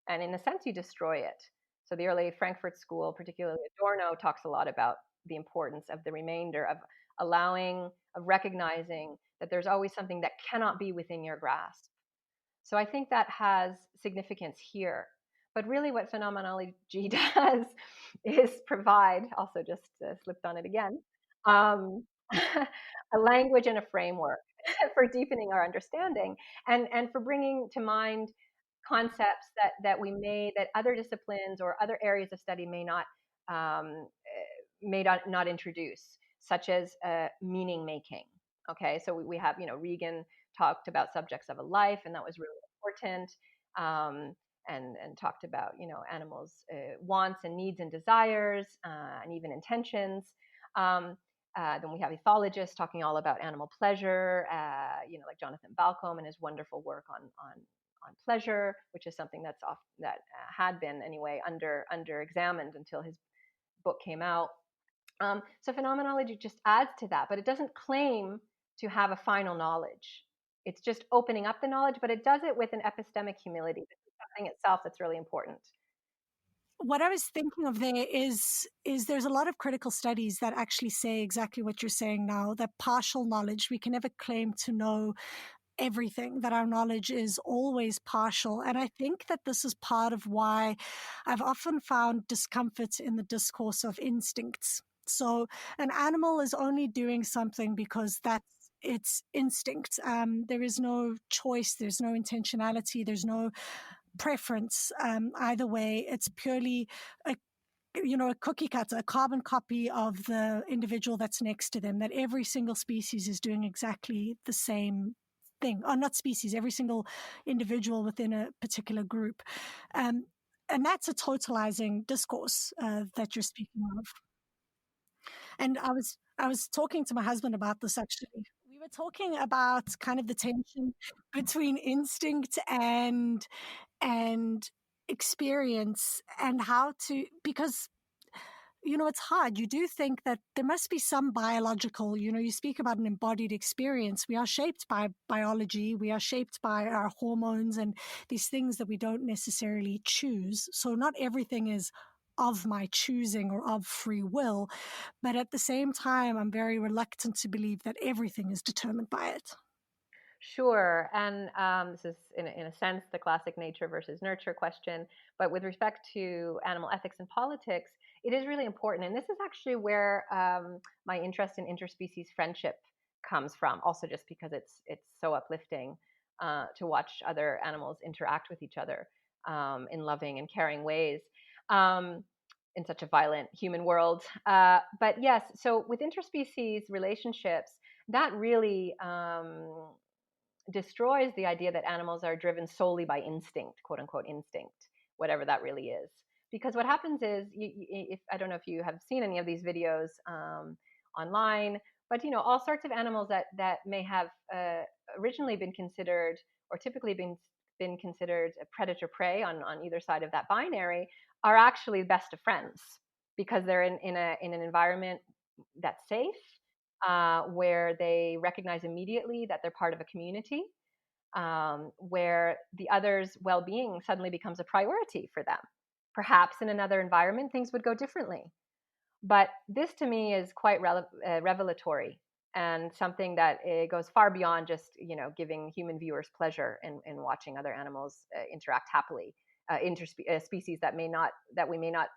B: and in a sense, you destroy it. So the early Frankfurt School, particularly Adorno, talks a lot about the importance of the remainder, of allowing, of recognizing that there's always something that cannot be within your grasp. So I think that has significance here. But really, what phenomenology does is provide, also just slipped on it again, um, a language and a framework for deepening our understanding, and for bringing to mind concepts that other disciplines or other areas of study um, may not introduce, such as meaning making. Okay, so we have, Regan talked about subjects of a life, and that was really important. And talked about, animals' wants and needs and desires, and even intentions. Then we have ethologists talking all about animal pleasure, like Jonathan Balcombe and his wonderful work on pleasure, which is something that had been anyway under examined until his book came out. So phenomenology just adds to that, but it doesn't claim to have a final knowledge. It's just opening up the knowledge, but it does it with an epistemic humility. This is something itself that's really important.
C: What I was thinking of there is there's a lot of critical studies that actually say exactly what you're saying now, that partial knowledge, we can never claim to know everything, that our knowledge is always partial. And I think that this is part of why I've often found discomfort in the discourse of instincts. So an animal is only doing something because that's its instinct. There is no choice, there's no intentionality, there's no preference either way. It's purely a cookie cutter, a carbon copy of the individual that's next to them, that every single species is doing exactly the same thing, or not species, every single individual within a particular group. And that's a totalizing discourse that you're speaking of. And I was talking to my husband about this actually. We were talking about kind of the tension between instinct and experience and how to, because it's hard. You do think that there must be some biological, you speak about an embodied experience. We are shaped by biology. We are shaped by our hormones and these things that we don't necessarily choose. So not everything is of my choosing or of free will. But at the same time, I'm very reluctant to believe that everything is determined by it.
B: Sure. And this is, in a sense, the classic nature versus nurture question. But with respect to animal ethics and politics, it is really important. And this is actually where my interest in interspecies friendship comes from, also just because it's so uplifting to watch other animals interact with each other in loving and caring ways. In such a violent human world. But yes, so with interspecies relationships, that really destroys the idea that animals are driven solely by instinct, quote unquote instinct, whatever that really is. Because what happens is, if I don't know if you have seen any of these videos online, but all sorts of animals that may have originally been considered, or typically been considered a predator prey on either side of that binary, are actually the best of friends because they're in an environment that's safe, where they recognize immediately that they're part of a community, where the other's well-being suddenly becomes a priority for them. Perhaps in another environment, things would go differently. But this to me is quite revelatory, and something that goes far beyond just giving human viewers pleasure in watching other animals interact happily, interspecies that we may not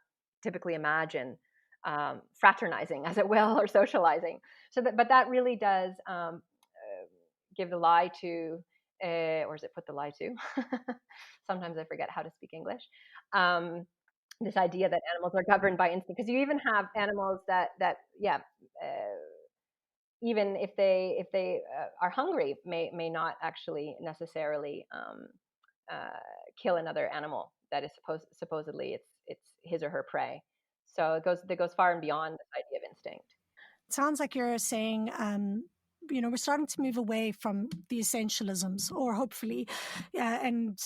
B: typically imagine fraternizing, as it will, or socializing. But that really does give the lie to, or is it put the lie to? Sometimes I forget how to speak English. This idea that animals are governed by instinct, because you even have animals that even if they are hungry, may not actually necessarily kill another animal that is supposedly it's his or her prey. So it goes far and beyond this idea of instinct.
C: It sounds like you're saying, we're starting to move away from the essentialisms, or hopefully, and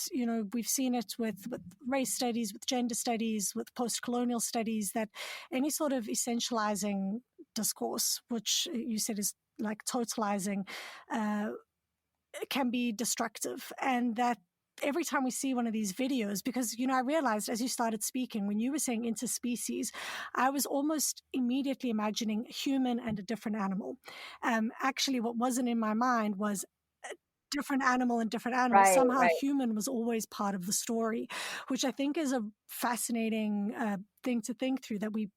C: we've seen it with race studies, with gender studies, with post-colonial studies, that any sort of essentializing discourse, which you said is like totalizing, can be destructive, and that every time we see one of these videos, because, I realized as you started speaking, when you were saying interspecies, I was almost immediately imagining a human and a different animal. Actually, what wasn't in my mind was a different animal and different animals.
B: Right,
C: Somehow
B: right.
C: human was always part of the story, which I think is a fascinating thing to think through, that we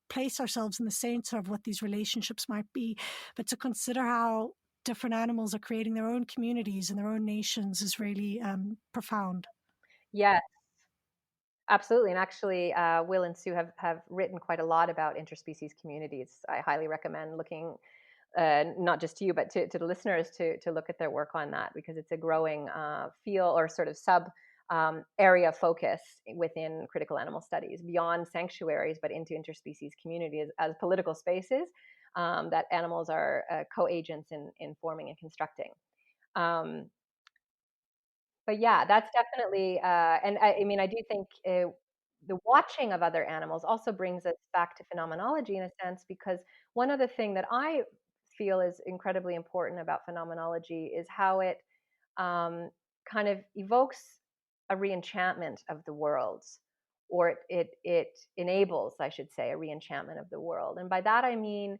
C: place ourselves in the center of what these relationships might be, but to consider how different animals are creating their own communities and their own nations is really profound.
B: Yes, absolutely. And actually, Will and Sue have written quite a lot about interspecies communities. I highly recommend looking, not just to you, but to the listeners to look at their work on that, because it's a growing field, or sort of sub area of focus within critical animal studies, beyond sanctuaries, but into interspecies communities as political spaces that animals are co-agents in forming and constructing. But yeah, that's definitely, and I mean, I do think the watching of other animals also brings us back to phenomenology in a sense, because one other thing that I feel is incredibly important about phenomenology is how it kind of evokes a reenchantment of the world, or it enables, I should say, a reenchantment of the world. And by that I mean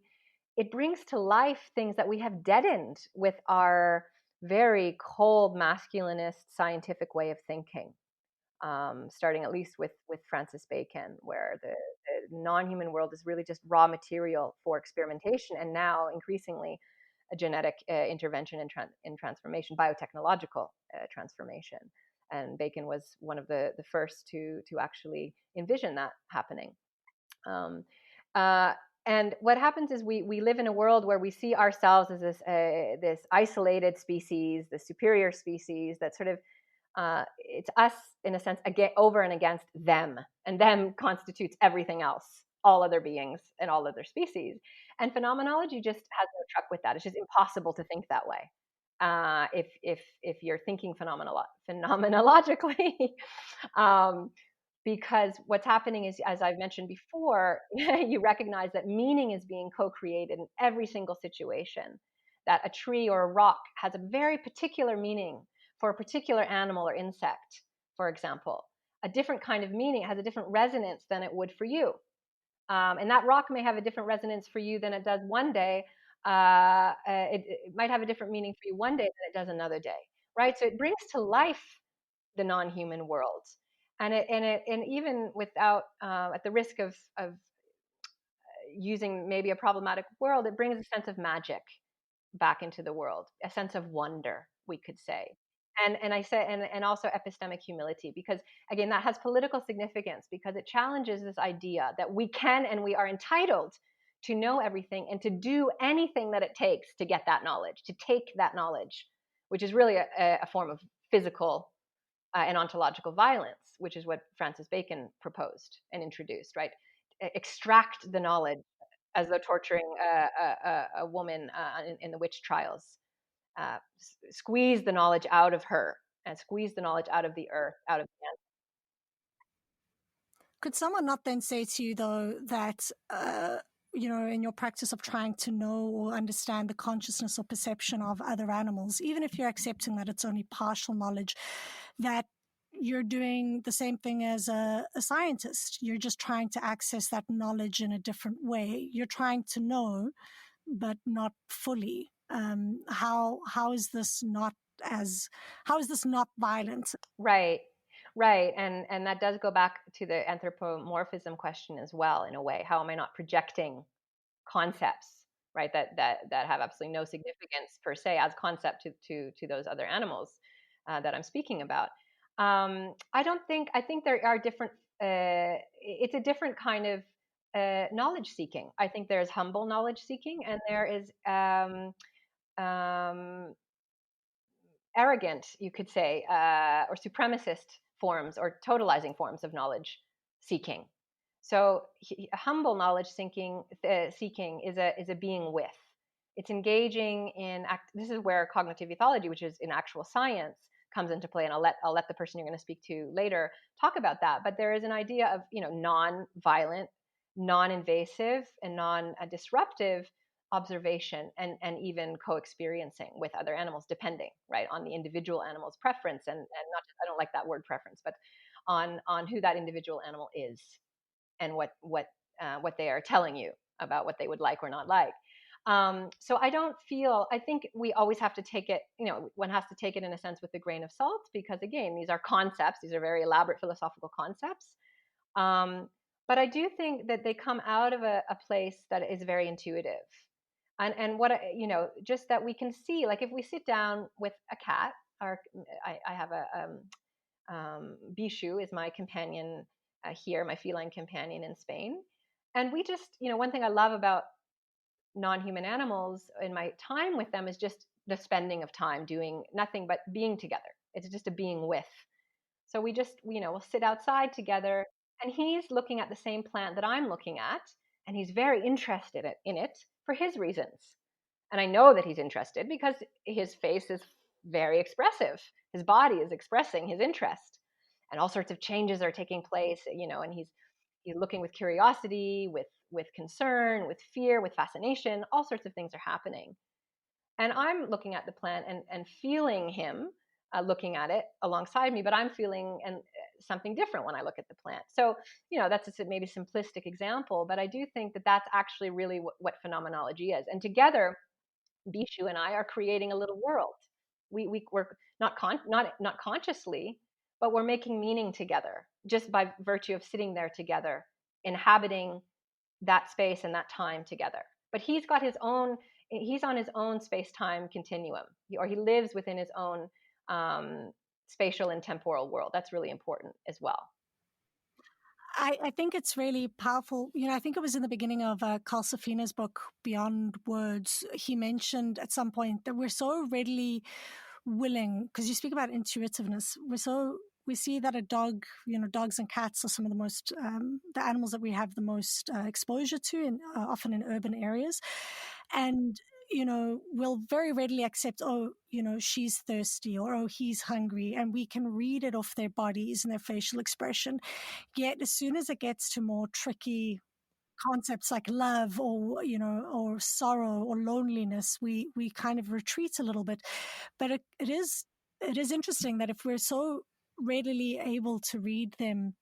B: it brings to life things that we have deadened with our very cold, masculinist, scientific way of thinking, starting at least with Francis Bacon, where the non-human world is really just raw material for experimentation, and now increasingly a genetic intervention in transformation, biotechnological transformation. And Bacon was one of the first to actually envision that happening. Uh, and what happens is we live in a world where we see ourselves as this isolated species, the superior species that sort of, it's us in a sense, again, over and against them, and them constitutes everything else, all other beings and all other species. And phenomenology just has no truck with that. It's just impossible to think that way. if you're thinking phenomenologically. Because what's happening is, as I've mentioned before, you recognize that meaning is being co-created in every single situation. That a tree or a rock has a very particular meaning for a particular animal or insect, for example. A different kind of meaning, it has a different resonance than it would for you. And that rock may have a different resonance for you than it does one day. It might have a different meaning for you one day than it does another day, right? So it brings to life the non-human world, and even without, at the risk of using maybe a problematic world, it brings a sense of magic back into the world, a sense of wonder, we could say. And I say, and also epistemic humility, because again, that has political significance, because it challenges this idea that we can and we are entitled to know everything and to do anything that it takes to get that knowledge, to take that knowledge, which is really a form of physical and ontological violence, which is what Francis Bacon proposed and introduced, right? Extract the knowledge, as though torturing a woman in the witch trials. Squeeze the knowledge out of her and squeeze the knowledge out of the earth, out of the end.
C: Could someone not then say to you, though, that, in your practice of trying to know or understand the consciousness or perception of other animals, even if you're accepting that it's only partial knowledge, that you're doing the same thing as a scientist? You're just trying to access that knowledge in a different way. You're trying to know, but not fully. How is this not violent?
B: Right. And that does go back to the anthropomorphism question as well, in a way. How am I not projecting concepts, right, that have absolutely no significance per se as concept to those other animals that I'm speaking about? I think there are different, it's a different kind of knowledge seeking. I think there's humble knowledge seeking, and there is arrogant, you could say, or supremacist forms or totalizing forms of knowledge seeking. So humble knowledge seeking is a being with. It's engaging in this is where cognitive ethology, which is in actual science, comes into play. And I'll let the person you're going to speak to later talk about that. But there is an idea of non-violent, non-invasive, and non-disruptive observation and even co-experiencing with other animals, depending, right, on the individual animal's preference, and not just, I don't like that word preference, but on who that individual animal is and what they are telling you about what they would like or not like. So I think we always have to take it, one has to take it in a sense with a grain of salt, because again, these are concepts, these are very elaborate philosophical concepts. But I do think that they come out of a place that is very intuitive. And what, just that we can see, like if we sit down with a cat, or I have Bishu is my companion here, my feline companion in Spain. And we just, one thing I love about non-human animals in my time with them is just the spending of time doing nothing but being together. It's just a being with. So we just, we'll sit outside together, and he's looking at the same plant that I'm looking at, and he's very interested in it for his reasons. And I know that he's interested because his face is very expressive. His body is expressing his interest, and all sorts of changes are taking place, and he's looking with curiosity, with concern, with fear, with fascination. All sorts of things are happening. And I'm looking at the plant and feeling him looking at it alongside me, but I'm feeling something different when I look at the plant. So, that's a maybe simplistic example, but I do think that that's actually really what phenomenology is. And together, Bishu and I are creating a little world. We're not consciously, but we're making meaning together just by virtue of sitting there together, inhabiting that space and that time together. But he's on his own space-time continuum, or he lives within his own spatial and temporal world. That's really important as well.
C: I think it's really powerful. I think it was in the beginning of Carl Safina's book, Beyond Words. He mentioned at some point that we're so readily willing, because you speak about intuitiveness, we see that a dog, dogs and cats are some of the most, the animals that we have the most exposure to, and often in urban areas. And, we'll very readily accept, oh, she's thirsty, or oh, he's hungry, and we can read it off their bodies and their facial expression. Yet as soon as it gets to more tricky concepts like love, or or sorrow or loneliness, we kind of retreat a little bit. But it is interesting that if we're so readily able to read them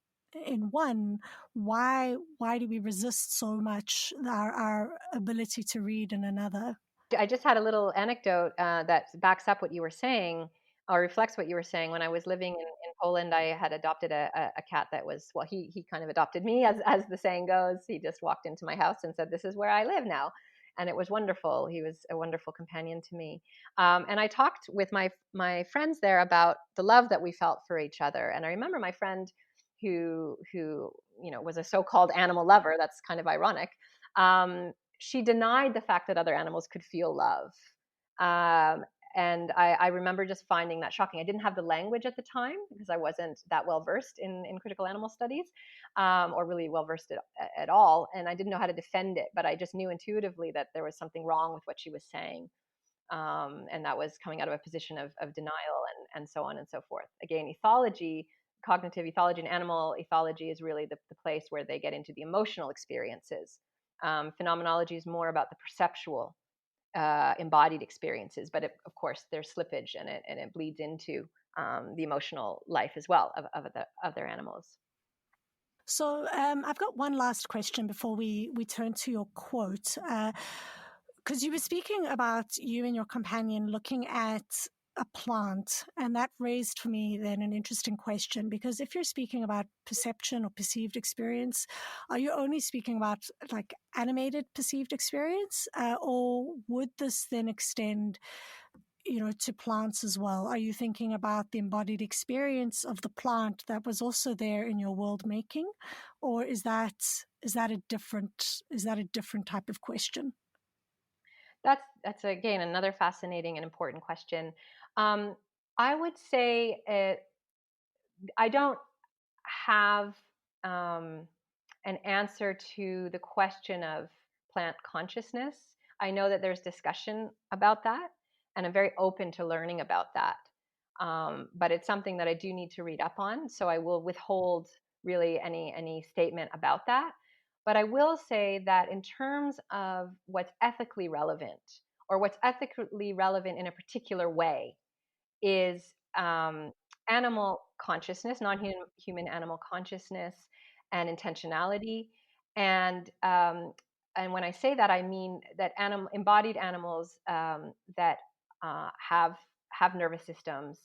C: in one, why do we resist so much our ability to read in another?
B: I just had a little anecdote that backs up what you were saying, or reflects what you were saying. When I was living in Poland, I had adopted a cat that was, well, he kind of adopted me, as the saying goes. He just walked into my house and said, "This is where I live now." And it was wonderful. He was a wonderful companion to me. And I talked with my friends there about the love that we felt for each other. And I remember my friend who was a so-called animal lover. That's kind of ironic. She denied the fact that other animals could feel love. And I remember just finding that shocking. I didn't have the language at the time because I wasn't that well versed in critical animal studies, or really well versed at all. And I didn't know how to defend it, but I just knew intuitively that there was something wrong with what she was saying. And that was coming out of a position of denial, and so on and so forth. Again, ethology, cognitive ethology and animal ethology is really the place where they get into the emotional experiences. Phenomenology is more about the perceptual, embodied experiences, but of course there's slippage, and it bleeds into the emotional life as well of their animals.
C: So I've got one last question before we turn to your quote, because you were speaking about you and your companion looking at a plant, and that raised for me then an interesting question, because if you're speaking about perception or perceived experience, are you only speaking about like animated perceived experience, or would this then extend to plants as well? Are you thinking about the embodied experience of the plant that was also there in your world making, or is that a different type of question?
B: That's again another fascinating and important question. I would say I don't have an answer to the question of plant consciousness. I know that there's discussion about that, and I'm very open to learning about that. But it's something that I do need to read up on, so I will withhold really any statement about that. But I will say that in terms of what's ethically relevant, or what's ethically relevant in a particular way, is animal consciousness, non-human animal consciousness, and intentionality. And when I say that, I mean that embodied animals that have nervous systems,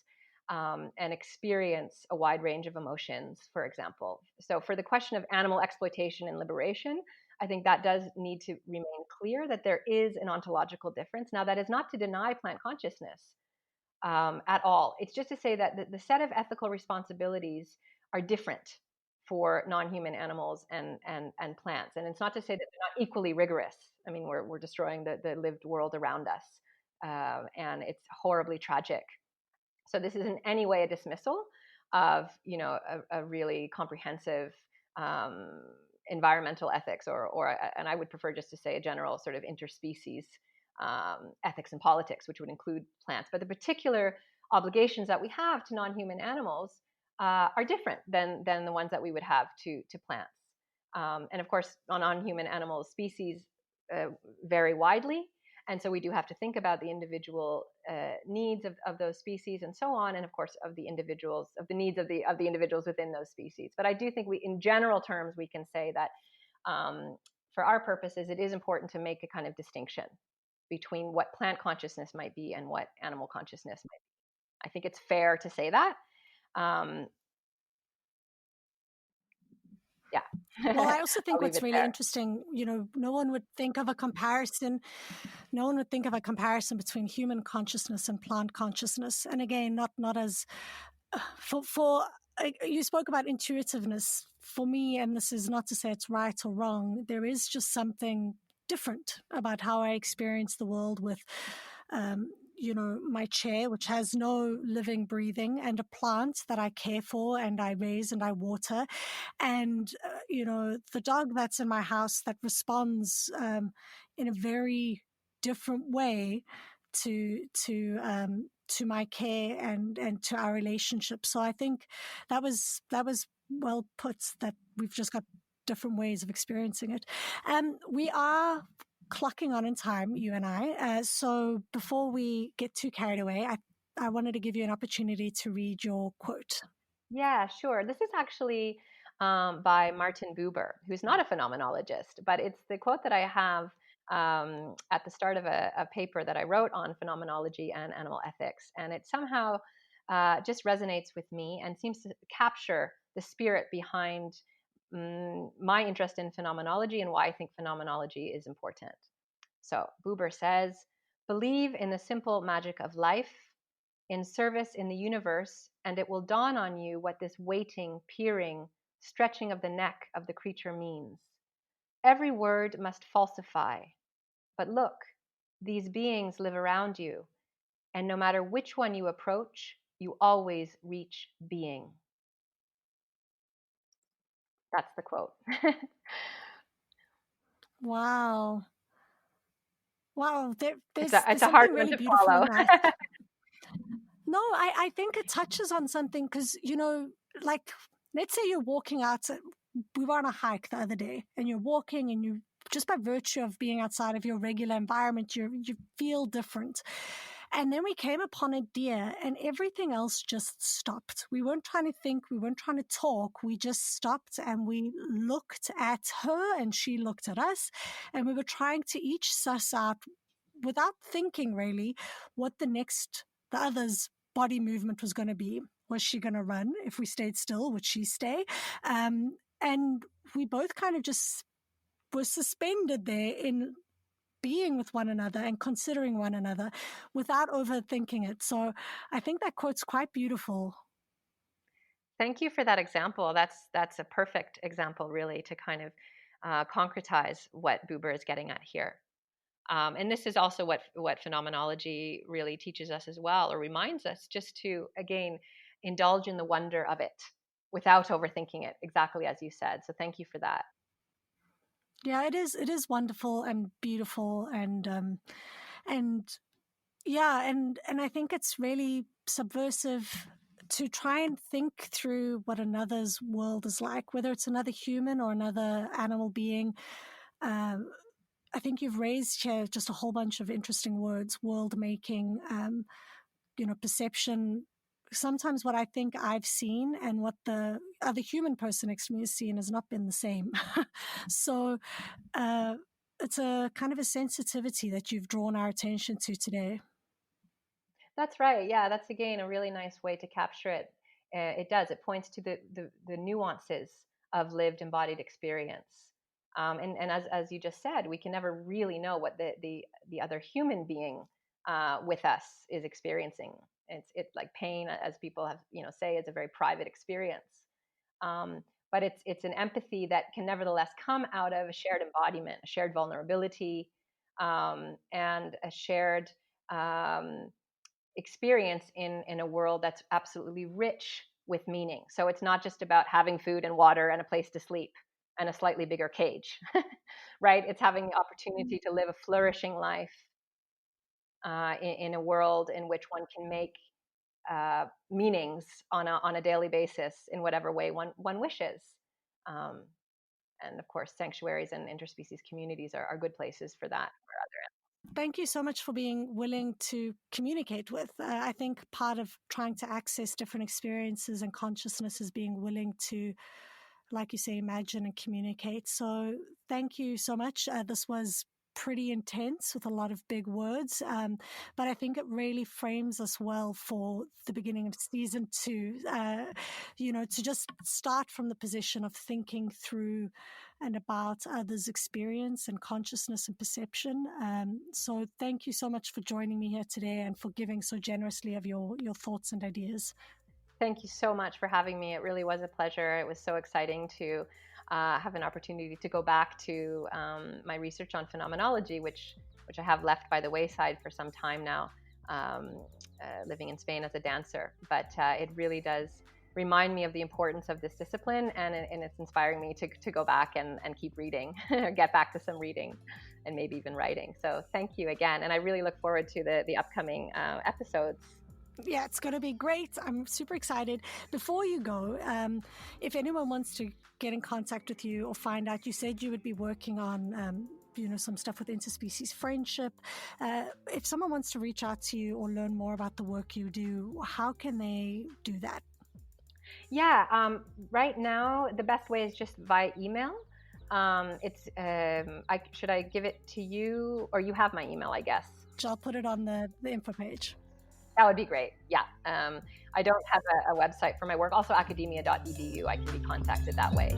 B: and experience a wide range of emotions, for example. So for the question of animal exploitation and liberation, I think that does need to remain clear that there is an ontological difference. Now, that is not to deny plant consciousness at all. It's just to say that the set of ethical responsibilities are different for non-human animals and plants. And it's not to say that they're not equally rigorous. I mean, we're destroying the lived world around us, and it's horribly tragic. So this is in any way a dismissal of a really comprehensive environmental ethics, or and I would prefer just to say a general sort of interspecies ethics and politics, which would include plants. But the particular obligations that we have to non-human animals are different than the ones that we would have to plants. And of course, non-human animal species vary widely. And so we do have to think about the individual needs of those species, and so on, and of course of the needs of the individuals within those species. But I do think in general terms, we can say that for our purposes, it is important to make a kind of distinction between what plant consciousness might be and what animal consciousness might be. I think it's fair to say that. Yeah.
C: Well, I also think what's really interesting, no one would think of a comparison between human consciousness and plant consciousness. And again, not as for you spoke about intuitiveness. For me, and this is not to say it's right or wrong, there is just something different about how I experience the world with my chair, which has no living, breathing, and a plant that I care for and I raise and I water, and the dog that's in my house that responds in a very different way to my care and to our relationship. So I think that was well put, that we've just got different ways of experiencing it. We are clocking on in time, you and I. So before we get too carried away, I wanted to give you an opportunity to read your quote.
B: Yeah, sure. This is actually by Martin Buber, who's not a phenomenologist, but it's the quote that I have at the start of a paper that I wrote on phenomenology and animal ethics. And it somehow just resonates with me and seems to capture the spirit behind my interest in phenomenology and why I think phenomenology is important. So Buber says, believe in the simple magic of life, in service in the universe, and it will dawn on you what this waiting, peering, stretching of the neck of the creature means. Every word must falsify. But look, these beings live around you, and no matter which one you approach, you always reach being. That's the quote.
C: Wow. Wow, there's
B: it's a
C: something
B: hard one
C: really
B: to
C: beautiful
B: follow.
C: in that. No, I think it touches on something because, like, let's say you're walking out. We were on a hike the other day, and you're walking, and you just by virtue of being outside of your regular environment, you feel different. And then we came upon a deer, and everything else just stopped. We weren't trying to think, we weren't trying to talk. We just stopped and we looked at her, and she looked at us, and we were trying to each suss out, without thinking really, what the other's body movement was going to be. Was she going to run? If we stayed still, would she stay? And we both kind of just were suspended there in being with one another and considering one another without overthinking it. So I think that quote's quite beautiful.
B: Thank you for that example. That's a perfect example, really, to kind of concretize what Buber is getting at here. And this is also what phenomenology really teaches us as well, or reminds us, just to, again, indulge in the wonder of it without overthinking it, exactly as you said. So thank you for that.
C: Yeah, it is wonderful and beautiful, and yeah, and I think it's really subversive to try and think through what another's world is like, whether it's another human or another animal being. I think you've raised here just a whole bunch of interesting words: world making, perception. Sometimes what I think I've seen and what the other human person next to me has seen has not been the same. So it's a kind of a sensitivity that you've drawn our attention to today.
B: That's right. Yeah, that's again a really nice way to capture it. It does. It points to the nuances of lived embodied experience. And as you just said, we can never really know what the other human being with us is experiencing. It's like pain, as people have say, is a very private experience. But it's an empathy that can nevertheless come out of a shared embodiment, a shared vulnerability, and a shared experience in a world that's absolutely rich with meaning. So it's not just about having food and water and a place to sleep and a slightly bigger cage, right? It's having the opportunity to live a flourishing life in a world in which one can make meanings on a daily basis in whatever way one wishes. And of course, sanctuaries and interspecies communities are good places for that.
C: Thank you so much for being willing to communicate with. I think part of trying to access different experiences and consciousness is being willing to, like you say, imagine and communicate. So thank you so much. This was pretty intense with a lot of big words, but I think it really frames us well for the beginning of season 2, to just start from the position of thinking through and about others' experience and consciousness and perception. So thank you so much for joining me here today and for giving so generously of your thoughts and ideas.
B: Thank you so much for having me. It really was a pleasure. It was so exciting to have an opportunity to go back to my research on phenomenology, which I have left by the wayside for some time now, living in Spain as a dancer. But it really does remind me of the importance of this discipline, and it's inspiring me to go back and keep reading, get back to some reading, and maybe even writing. So thank you again, and I really look forward to the upcoming episodes.
C: Yeah, it's going to be great. I'm super excited. Before you go, if anyone wants to get in contact with you or find out, you said you would be working on some stuff with interspecies friendship. If someone wants to reach out to you or learn more about the work you do, how can they do that?
B: Yeah, right now the best way is just via email. Should I give it to you, or you have my email, I guess?
C: I'll put it on the info page.
B: That would be great. Yeah. I don't have a website for my work. Also, academia.edu. I can be contacted that way.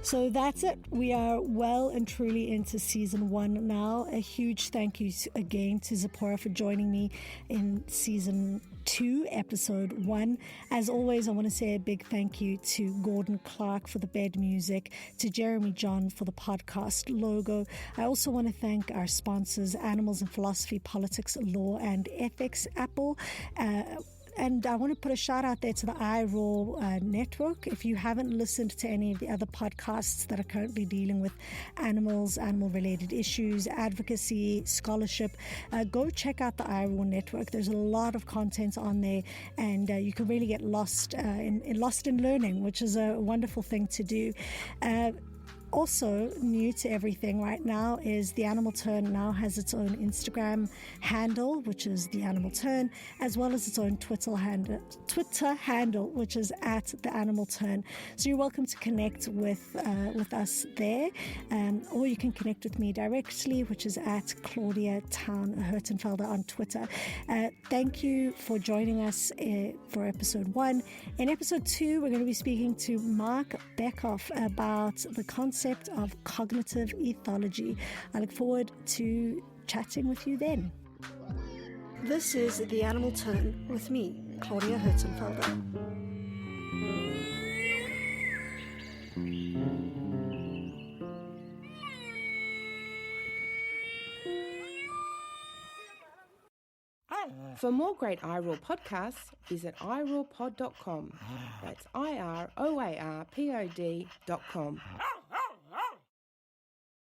C: So that's it. We are well and truly into season 1 now. A huge thank you again to Zipporah for joining me in season 2, episode 1. As always, I want to say a big thank you to Gordon Clark for the bed music, to Jeremy John for the podcast logo. I also want to thank our sponsors, Animals in Philosophy, Politics, Law and Ethics, A.P.P.L.E. And I want to put a shout out there to the iRaw network. If you haven't listened to any of the other podcasts that are currently dealing with animal-related issues, advocacy, scholarship, go check out the iRaw network. There's a lot of content on there, and you can really get lost in learning, which is a wonderful thing to do. Also new to everything right now is The Animal Turn now has its own Instagram handle, which is The Animal Turn, as well as its own Twitter handle, which is at The Animal Turn. So you're welcome to connect with us there, or you can connect with me directly, which is at Claudia Town Hertenfelder on Twitter. Thank you for joining us for episode 1. In episode 2, we're going to be speaking to Mark Beckhoff about the concept of cognitive ethology. I look forward to chatting with you then. This is The Animal Turn with me, Claudia Hertenfelder.
A: For more great iRaw podcasts, visit irawpod.com. That's IROARPOD.com.